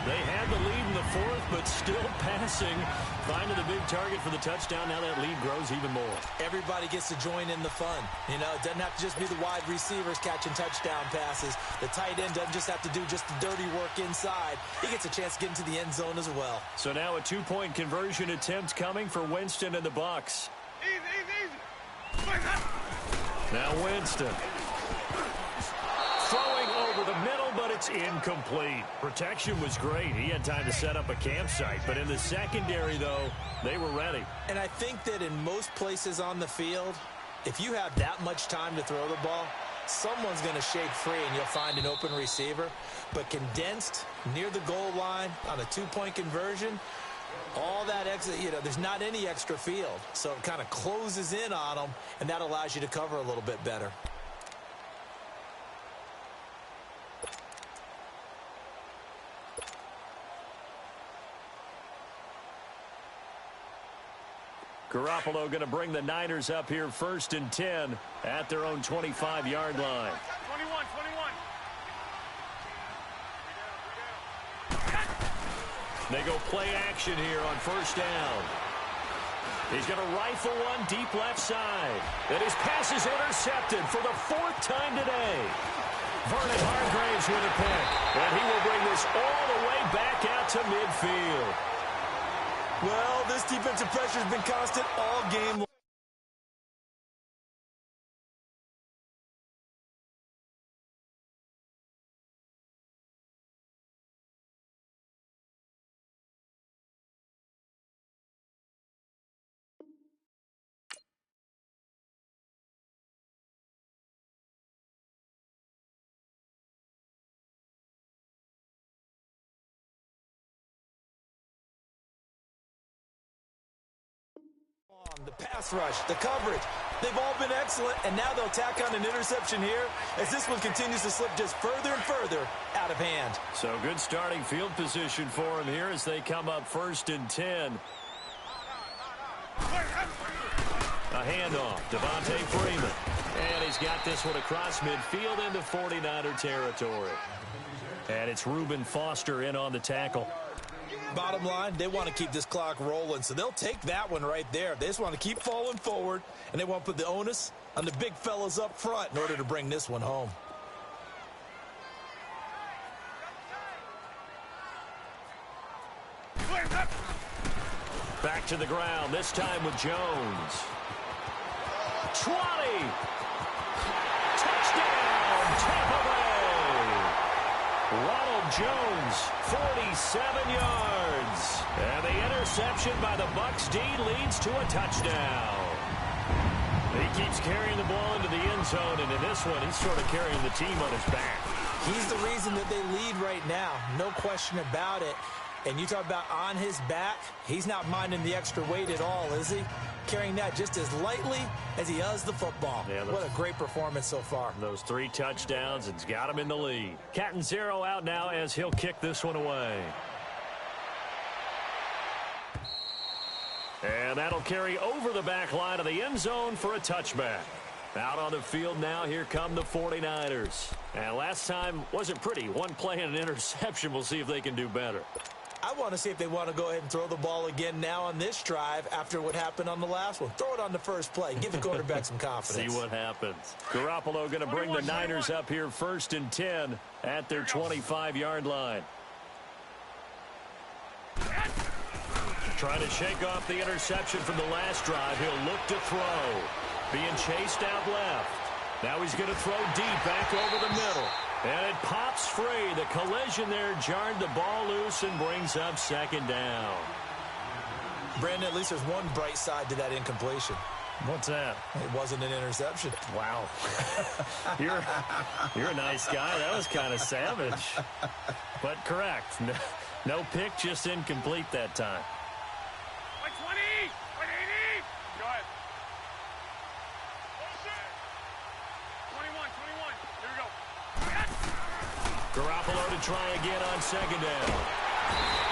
They had the lead in the 4th, but still passing. Finding the big target for the touchdown. Now that lead grows even more. Everybody gets to join in the fun. You know, it doesn't have to just be the wide receivers catching touchdown passes. The tight end doesn't just have to do just the dirty work inside. He gets a chance to get into the end zone as well. So now a 2-point conversion attempt coming for Winston and the Bucs. Easy. Now Winston. Throwing over the middle, but it's incomplete. Protection was great. He had time to set up a campsite. But in the secondary, though, they were ready. And I think that in most places on the field, if you have that much time to throw the ball, someone's going to shake free and you'll find an open receiver. But condensed near the goal line on a two-point conversion, all that extra, there's not any extra field. So it kind of closes in on them, and that allows you to cover a little bit better. Garoppolo going to bring the Niners up here 1st and 10 at their own 25-yard line. 21. They go play action here on 1st down. He's going to rifle one deep left side. And his pass is intercepted for the 4th time today. Vernon Hargreaves with a pick. And he will bring this all the way back out to midfield. Well, this defensive pressure has been constant all game long. The pass rush, the coverage, they've all been excellent, and now they'll tack on an interception here as this one continues to slip just further and further out of hand. So good starting field position for him here as they come up 1st and 10. A handoff, Devontae Freeman. And he's got this one across midfield into 49er territory. And it's Reuben Foster in on the tackle. Bottom line, they want to keep this clock rolling, so they'll take that one right there. They just want to keep falling forward, and they want to put the onus on the big fellas up front in order to bring this one home. Back to the ground, this time with Jones. 20! Touchdown, Tampa Bay! Ronald Jones, 47 yards. And the interception by the Bucs D leads to a touchdown. He keeps carrying the ball into the end zone, and in this one, he's sort of carrying the team on his back. He's the reason that they lead right now, no question about it. And you talk about on his back, he's not minding the extra weight at all, is he? Carrying that just as lightly as he does the football. Yeah, what a great performance so far. Those 3 touchdowns, it's got him in the lead. Catanzaro out now as he'll kick this one away. And that'll carry over the back line of the end zone for a touchback. Out on the field now, here come the 49ers. And last time wasn't pretty. One play and an interception. We'll see if they can do better. I want to see if they want to go ahead and throw the ball again now on this drive after what happened on the last one. Throw it on the first play. Give the quarterback some confidence. See what happens. Garoppolo going to bring the Niners up here 1st and 10 at their 25-yard line. Trying to shake off the interception from the last drive. He'll look to throw. Being chased out left. Now he's going to throw deep back over the middle. And it pops free. The collision there jarred the ball loose and brings up 2nd down. Brandon, at least there's one bright side to that incompletion. What's that? It wasn't an interception. Wow. You're a nice guy. That was kind of savage. But correct. No pick, just incomplete that time. 20! 180! Go ahead. 21. Here we go. Garoppolo to try again on 2nd down.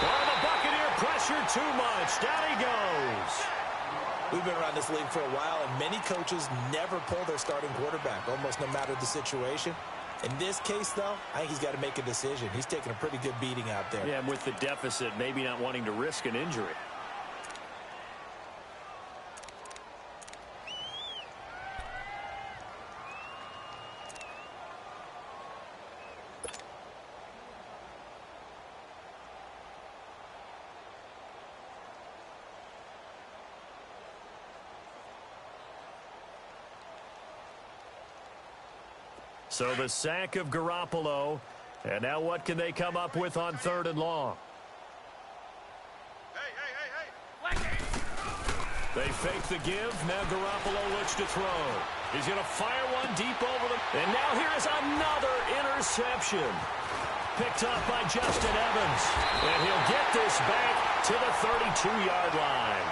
Oh, the Buccaneer pressure too much. Down he goes. We've been around this league for a while, and many coaches never pull their starting quarterback, almost no matter the situation. In this case, though, I think he's got to make a decision. He's taking a pretty good beating out there. Yeah, and with the deficit, maybe not wanting to risk an injury. So the sack of Garoppolo. And now what can they come up with on 3rd and long? Hey. They fake the give. Now Garoppolo looks to throw. He's going to fire one deep over the... And now here is another interception. Picked up by Justin Evans. And he'll get this back to the 32-yard line.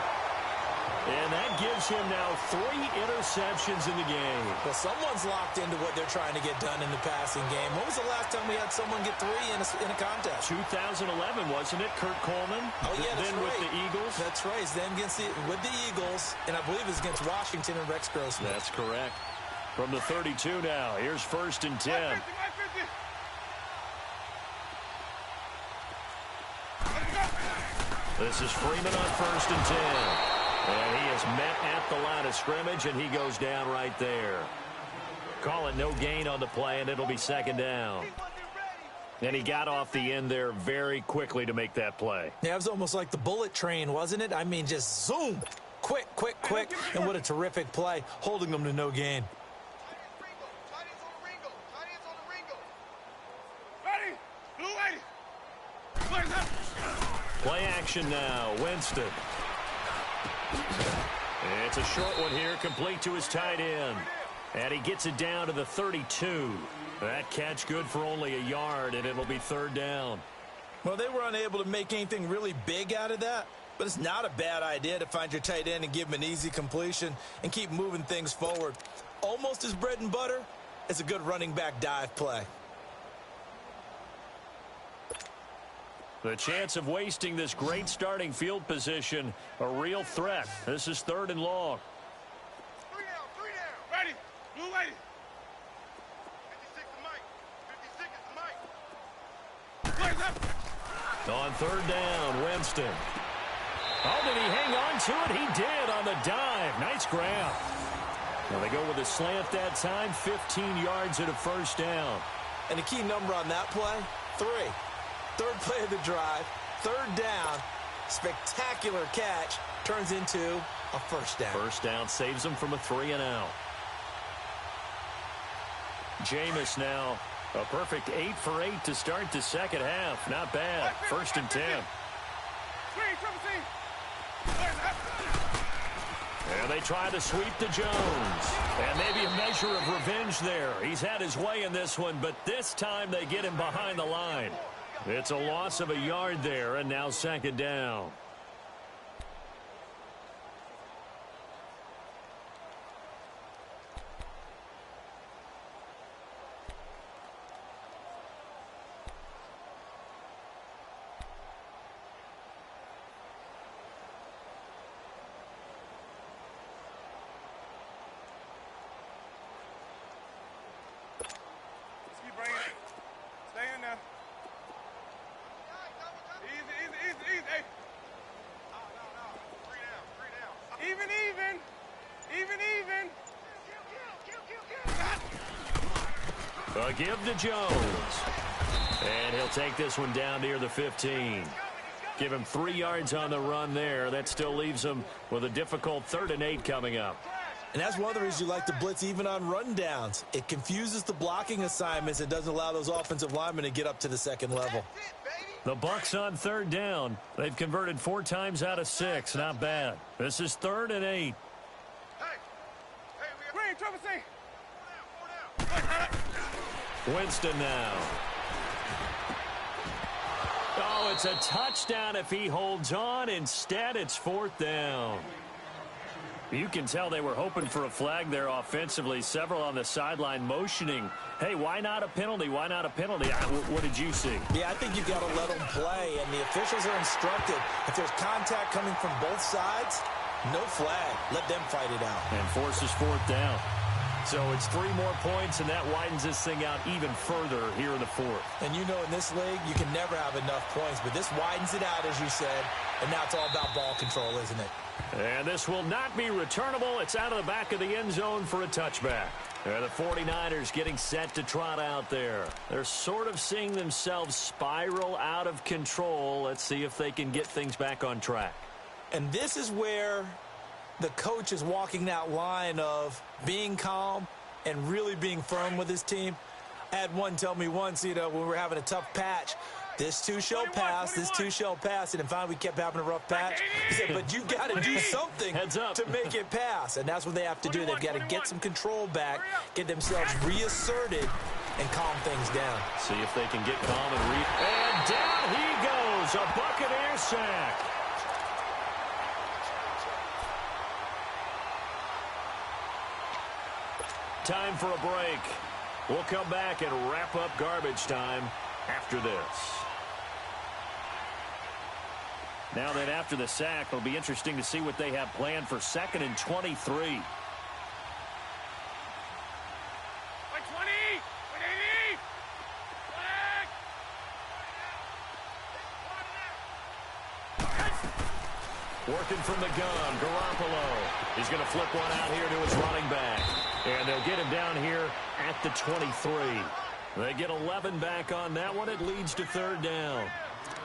And that gives him now 3 interceptions in the game. Well, someone's locked into what they're trying to get done in the passing game. When was the last time we had someone get 3 in a contest? 2011, wasn't it? Kurt Coleman? Oh, yeah, that's then right. with the Eagles? That's right. It's then with the Eagles, and I believe it's against Washington and Rex Grossman. That's correct. From the 32 now, here's 1st and 10. This is Freeman on 1st and 10. And he is met at the line of scrimmage, and he goes down right there. Call it no gain on the play, and it'll be 2nd down. And he got off the end there very quickly to make that play. Yeah, it was almost like the bullet train, wasn't it? I mean, just zoom. Quick, quick, quick. And what a terrific play, holding them to no gain. Play action now, Winston. It's a short one here, complete to his tight end. And he gets it down to the 32. That catch good for only a yard, and it'll be 3rd down. Well, they were unable to make anything really big out of that, but it's not a bad idea to find your tight end and give him an easy completion and keep moving things forward. Almost as bread and butter as a good running back dive play. The chance of wasting this great starting field position, a real threat. This is 3rd and long. 3 down, 3 down. Ready, blue lady. 56 is Mike. 56 is Mike. On 3rd down, Winston. Oh, did he hang on to it? He did on the dive. Nice grab. Now they go with a slant that time, 15 yards and a 1st down. And the key number on that play, 3. 3rd play of the drive, 3rd down, spectacular catch, turns into a 1st down. 1st down saves them from a 3 and out. Jameis now, a perfect 8 for 8 to start the 2nd half. Not bad. 1st and 10. And they try to sweep to Jones. And maybe a measure of revenge there. He's had his way in this one, but this time they get him behind the line. It's a loss of a yard there, and now 2nd down. Let's keep bringing it. Stay in there. Easy. Hey. No. 3 down. Even. A give to Jones. And he'll take this one down near the 15. Give him 3 yards on the run there. That still leaves him with a difficult 3rd and 8 coming up. And that's one of the reasons you like to blitz even on rundowns. It confuses the blocking assignments. It doesn't allow those offensive linemen to get up to the 2nd level. The Bucs on 3rd down. They've converted 4 times out of 6. Not bad. This is 3rd and 8. Green, Trevor, say. Winston now. Oh, it's a touchdown if he holds on. Instead, it's 4th down. You can tell they were hoping for a flag there offensively. Several on the sideline motioning. Hey, why not a penalty? Why not a penalty? What did you see? Yeah, I think you've got to let them play, and the officials are instructed. If there's contact coming from both sides, no flag. Let them fight it out. And forces 4th down. So it's 3 more points, and that widens this thing out even further here in the 4th. And you know in this league, you can never have enough points, but this widens it out, as you said, and now it's all about ball control, isn't it? And this will not be returnable. It's out of the back of the end zone for a touchback. The 49ers getting set to trot out there. They're sort of seeing themselves spiral out of control. Let's see if they can get things back on track. And this is where the coach is walking that line of being calm and really being firm with his team. I had one tell me once, when we were having a tough patch, This too shall pass. This too shall pass. And finally, we kept having a rough patch. He said, but you got to do something to make it pass. And that's what they have to do. They've got to get some control back, get themselves reasserted, and calm things down. See if they can get calm and down he goes. A Buccaneer sack. Time for a break. We'll come back and wrap up garbage time after this. Now then, after the sack, it'll be interesting to see what they have planned for 2nd and 23. Working from the gun, Garoppolo. He's going to flip one out here to his running back. And they'll get him down here at the 23. They get 11 back on that one. It leads to 3rd down.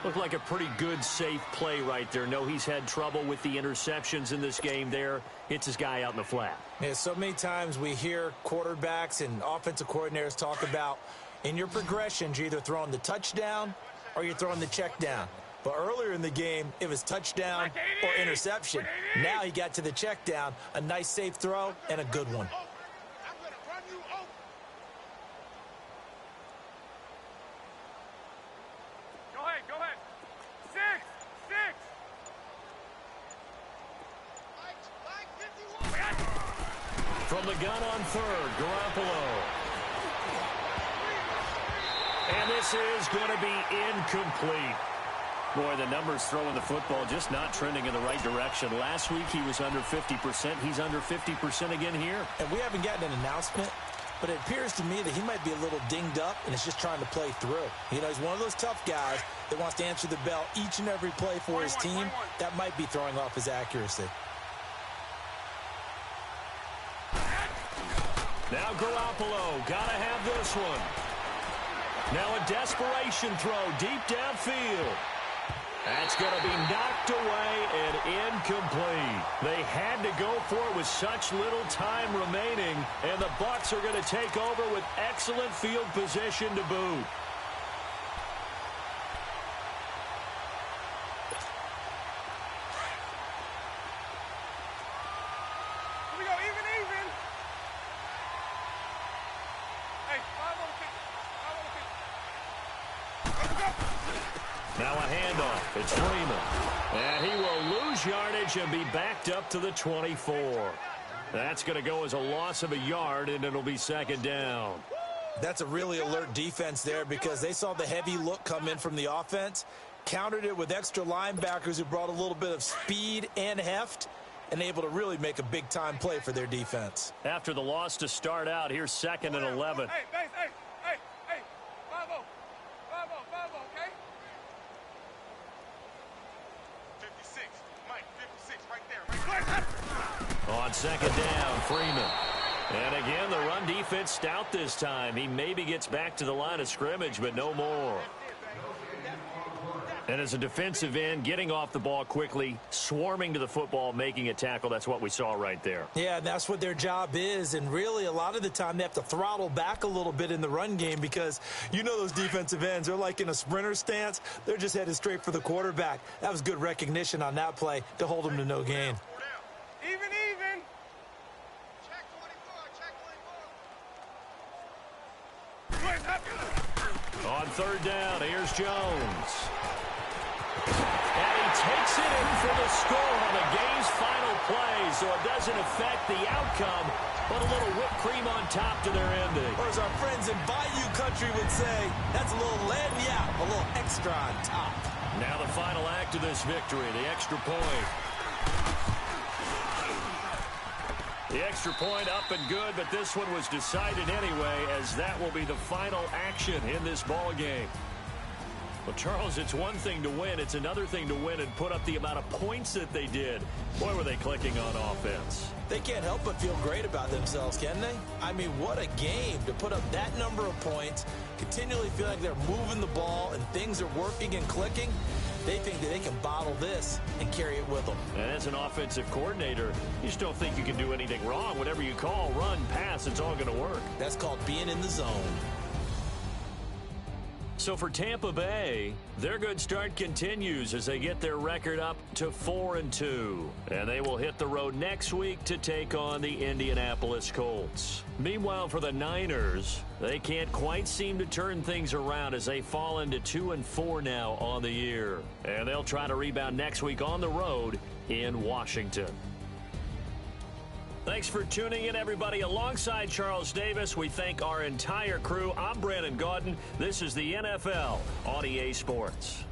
Looked like a pretty good, safe play right there. No, he's had trouble with the interceptions in this game there. Hits his guy out in the flat. Yeah, so many times we hear quarterbacks and offensive coordinators talk about in your progressions, you're either throwing the touchdown or you're throwing the check down. But earlier in the game, it was touchdown or interception. Now he got to the check down, a nice safe throw, and a good one. Go ahead. 6. From the gun on 3rd, Garoppolo. And this is going to be incomplete. Boy, the numbers throwing the football just not trending in the right direction. Last week he was under 50%. He's under 50% again here. And we haven't gotten an announcement, but it appears to me that he might be a little dinged up and is just trying to play through. You know, he's one of those tough guys that wants to answer the bell each and every play for his team. That might be throwing off his accuracy. Now Garoppolo, gotta have this one. Now a desperation throw deep downfield. That's going to be knocked away and incomplete. They had to go for it with such little time remaining, and the Bucs are going to take over with excellent field position to boot. Here we go, even. Hey, 5 on the kick. Let's go. Now a handoff. It's Freeman. And he will lose yardage and be backed up to the 24. That's going to go as a loss of a yard, and it'll be 2nd down. That's a really alert defense there because they saw the heavy look come in from the offense, countered it with extra linebackers who brought a little bit of speed and heft, and able to really make a big-time play for their defense. After the loss to start out, here's 2nd and 11. Hey, 5-0, okay? 56, Mike, 56, right there. On 2nd down, Freeman. And again, the run defense stout this time. He maybe gets back to the line of scrimmage, but no more. And as a defensive end, getting off the ball quickly, swarming to the football, making a tackle, that's what we saw right there. Yeah, and that's what their job is. And really, a lot of the time, they have to throttle back a little bit in the run game because you know those defensive ends, they're like in a sprinter stance. They're just headed straight for the quarterback. That was good recognition on that play to hold them to no gain. Even. On 3rd down, here's Jones. And he takes it in for the score on the game's final play, so it doesn't affect the outcome, but a little whipped cream on top to their ending. Or as our friends in Bayou Country would say, that's a little lagniappe, a little extra on top. Now the final act of this victory, the extra point. The extra point up and good, but this one was decided anyway, as that will be the final action in this ball game. Well, Charles, it's one thing to win. It's another thing to win and put up the amount of points that they did. Boy, were they clicking on offense. They can't help but feel great about themselves, can they? I mean, what a game to put up that number of points, continually feel like they're moving the ball and things are working and clicking. They think that they can bottle this and carry it with them. And as an offensive coordinator, you just don't think you can do anything wrong. Whatever you call, run, pass, it's all going to work. That's called being in the zone. So for Tampa Bay, their good start continues as they get their record up to 4-2. And they will hit the road next week to take on the Indianapolis Colts. Meanwhile, for the Niners, they can't quite seem to turn things around as they fall into 2-4 now on the year. And they'll try to rebound next week on the road in Washington. Thanks for tuning in, everybody. Alongside Charles Davis, we thank our entire crew. I'm Brandon Gaudin. This is the NFL on EA Sports.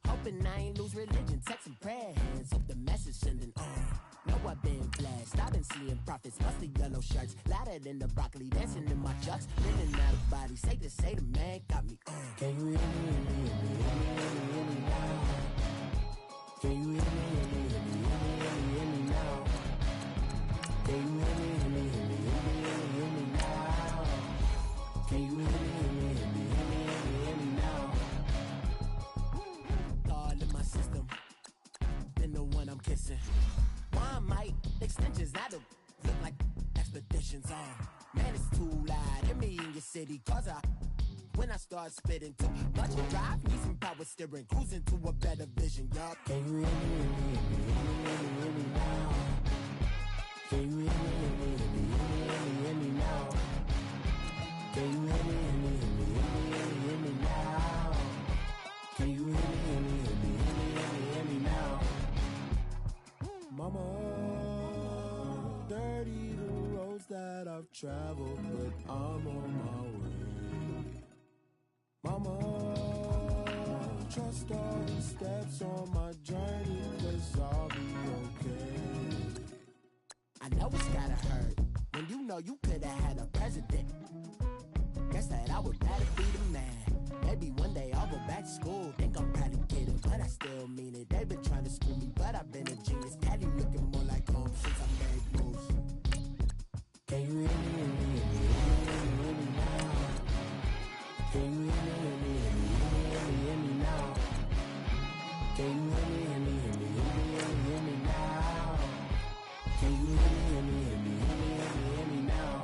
Hoping I ain't lose religion, text and prayer hands, hope the message sending on. Know I've been blessed, I've been seeing prophets, mostly yellow shirts, louder than the broccoli, dancing in my chucks, living out of body, say the man got me on. Can you hear me, hear me now? Can you hear me, hear me now? Can you hear me, hear me now? Can you hear me, hear me now? Thought in my system, been the one I'm kissing. Why might extensions that'll look like expeditions on? Man, it's too loud. Hear me in your city, cause when I start spitting too much to drive, need some power steering, cruising to a better vision, y'all. Can you hear me, hear me now? Can you hear me, hear me now? Can you hear me, hear me now? Can you hear me, hear me now? Mama, dirty the roads that I've traveled, but I'm on my way. Mama, trust all the steps on my journey, 'cause I'll be okay. I know it's gotta hurt when you know you could've had a president. Guess that I would rather be the man. Maybe one day I'll go back to school. Think I'm probably kidding, but I still mean it. They've been trying to screw me, but I've been a genius. Daddy looking more like home since I made moves. Can you hear me, hear me now? Can you hear me, hear me now? Can you hear me, hear me now? Can you hear me, hear me now?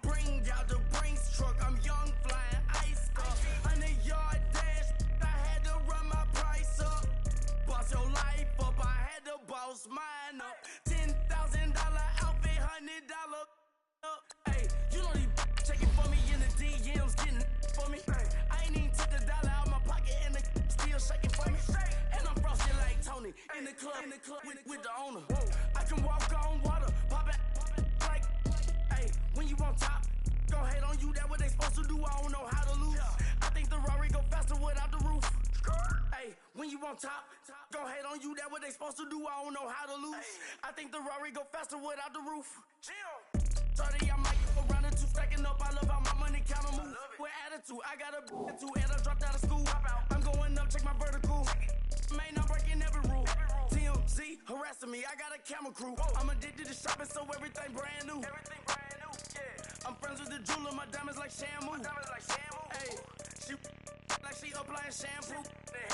Bring out the Brinks truck, I'm young, flying ice up. 100-yard dash, I had to run my price up. Boss your life up, I had to boss mine up. $10,000 outfit, $100 up. Hey, you know these checking for me in the DMs, getting for me. I ain't even took the dollar out my pocket and the still shaking for me. And I'm frosted like Tony in the club with the owner. I can walk on water, pop it like. Hey, when you on top, gon' hate on you, that what they supposed to do, I don't know how to lose. I think the Rari go faster without the roof. Hey, when you on top, gon' hate on you, that what they supposed to do, I don't know how to lose. I think the Rari go faster without the roof. 30, I might go around the two, stacking up, I love how my money counter move. With attitude, I got a attitude, and I dropped out of school. I'm going up, check my vertical. Man, I'm breaking every rule. TMZ harassing me, I gotta like camera crew. I'm addicted to shopping, so everything brand new. Everything brand new, yeah. I'm friends with the jeweler, my diamonds like Shamu. My diamonds like Shamu. Hey, she like she applying shampoo. Yeah.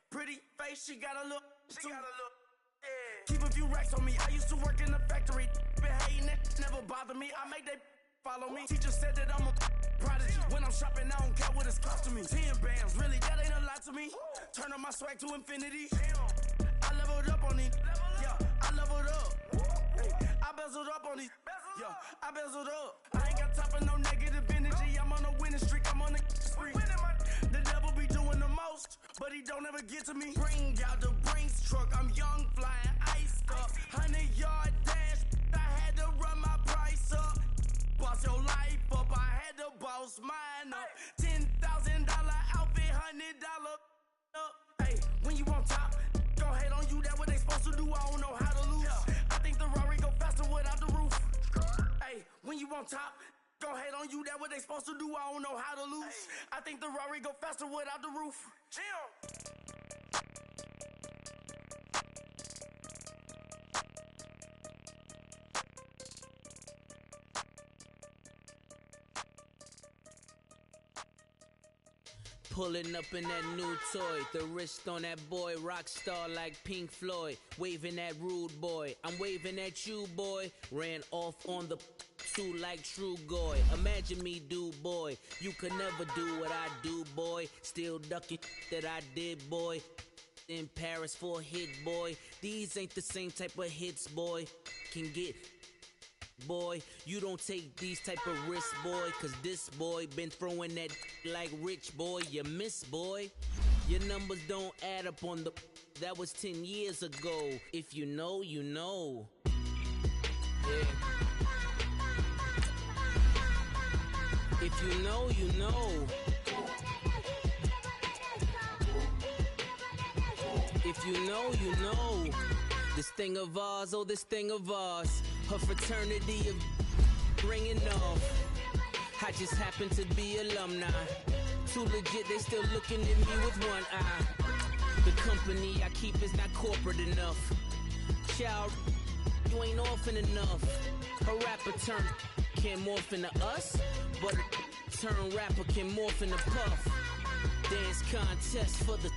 Pretty face, she got a look. She got a look. Yeah. Keep a few racks on me. I used to work in the factory. Been hating it, never bother me. I make they follow me. Teacher said that I'm a prodigy. When I'm shopping, I don't care what it's costing me. 10 bands, really, that ain't a lot to me. Turn up my swag to infinity. I leveled up on these. Yeah, I leveled up. Hey, I bezeled up on these. Yeah, I bezeled up. I ain't got time for no negative energy. I'm on a winning streak. I'm on a spree. The devil be doing the most, but he don't ever get to me. Bring out the Brinks truck. I'm young, flying, iced up. 100-yard dash. I had to run my price up. Boss your life up. I had to boss mine up. $10,000 outfit, $100 up. Hey, when you on top, don't hate on you. That what they supposed to do. I don't know how to lose. I think the Rari go faster without the roof. Hey, when you on top, don't hate on you. That what they supposed to do. I don't know how to lose. I think the Rari go faster without the roof. Chill. Pulling up in that new toy, the wrist on that boy, rock star like Pink Floyd, waving at rude boy, I'm waving at you boy, ran off on the two like True Goy, imagine me do boy, you could never do what I do boy, still ducking that I did boy, in Paris for a hit boy, these ain't the same type of hits boy, can get boy, you don't take these type of risks, boy, cause this boy been throwing that like rich boy, you miss, boy. Your numbers don't add up on the, that was 10 years ago. If you know, you know. Yeah. If you know, you know. If you know, you know. This thing of ours, oh, this thing of ours. Her fraternity of ringing off. I just happen to be alumni. Too legit, they still looking at me with one eye. The company I keep is not corporate enough. Child, you ain't orphan enough. A rapper turn can morph into us, but a turn rapper can morph into Puff. Dance contest for the,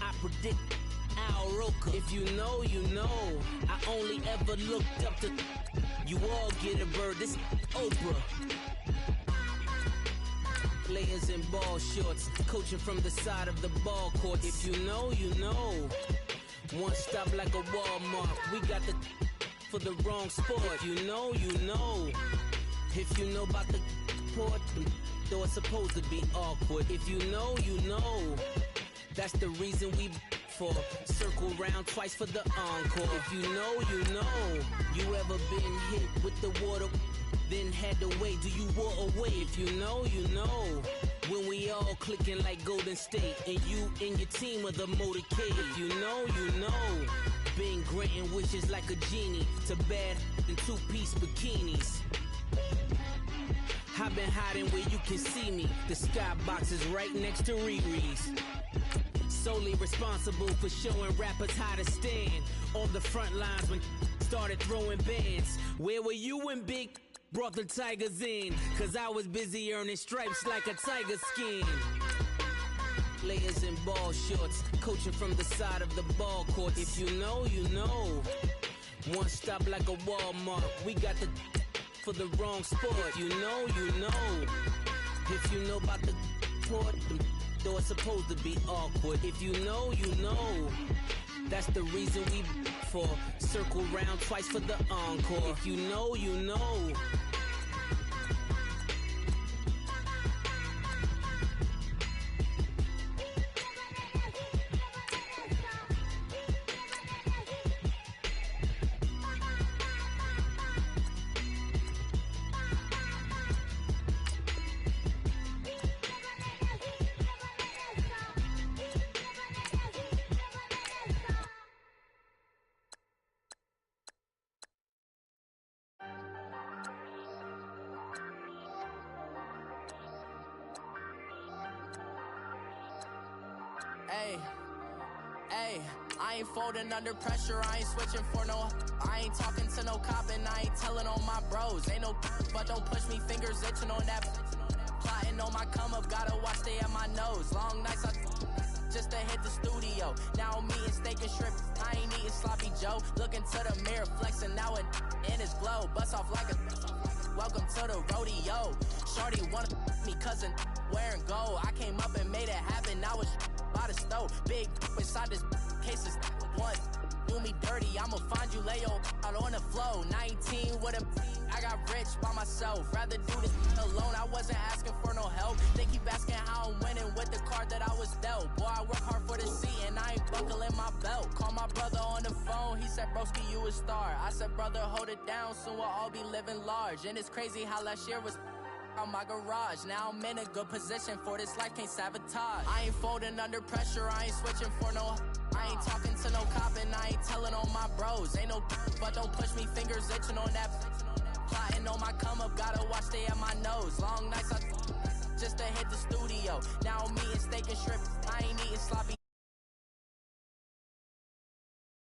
I predict Al Roker. If you know, you know. I only ever looked up to, you all get a bird, this Oprah. Players in ball shorts, coaching from the side of the ball court. If you know, you know. One stop like a Walmart. We got the for the wrong sport. If you know, you know. If you know about the port, though it's supposed to be awkward. If you know, you know. That's the reason we for circle round twice for the encore. If you know, you know. You ever been hit with the water? Then had to wait, do you walk away? If you know, you know. When we all clicking like Golden State, and you and your team are the motorcade. If you know, you know. Been granting wishes like a genie to bad in two-piece bikinis. I've been hiding where you can see me. The skybox is right next to Riri's. Solely responsible for showing rappers how to stand on the front lines when started throwing bands. Where were you when Big brought the Tigers in? Cause I was busy earning stripes like a tiger skin. Players in ball shorts, coaching from the side of the ball court. If you know, you know. One stop like a Walmart. We got the for the wrong sport. If you know, you know. If you know about the port, though it's supposed to be awkward. If you know, you know. That's the reason we for circle round twice for the encore. If you know, you know. Hey, hey, I ain't folding under pressure, I ain't switching for no. I ain't talking to no cop and I ain't telling on my bros. Ain't no but don't push me, fingers itching on that. Plotting on my come up, gotta watch stay at my nose. Long nights I just to hit the studio. Now I'm eating steak and shrimp, I ain't eating sloppy Joe. Looking to the mirror, flexing now it in his glow. Bust off like a welcome to the rodeo. Shorty wanna me cousin wearing gold. I came up and made it happen, now it's by the stove. Big inside this cases one. Do me dirty, I'ma find you lay out on the floor. 19 with a I got rich by myself. Rather do this alone, I wasn't asking for no help. They keep asking how I'm winning with the card that I was dealt. Boy, I work hard for the seat and I ain't buckling my belt. Call my brother on the phone, he said, broski, you a star. I said, brother, hold it down, soon we'll all be living large. And it's crazy how last year was on my garage. Now I'm in a good position for this life, can't sabotage. I ain't folding under pressure, I ain't switching for no. I ain't talking to no cop and I ain't telling on my bros. Ain't no but don't push me, fingers itching on that. Plotting on my come up, gotta watch stay at my nose. Long nights I just to hit the studio. Now I'm eating steak and shrimp.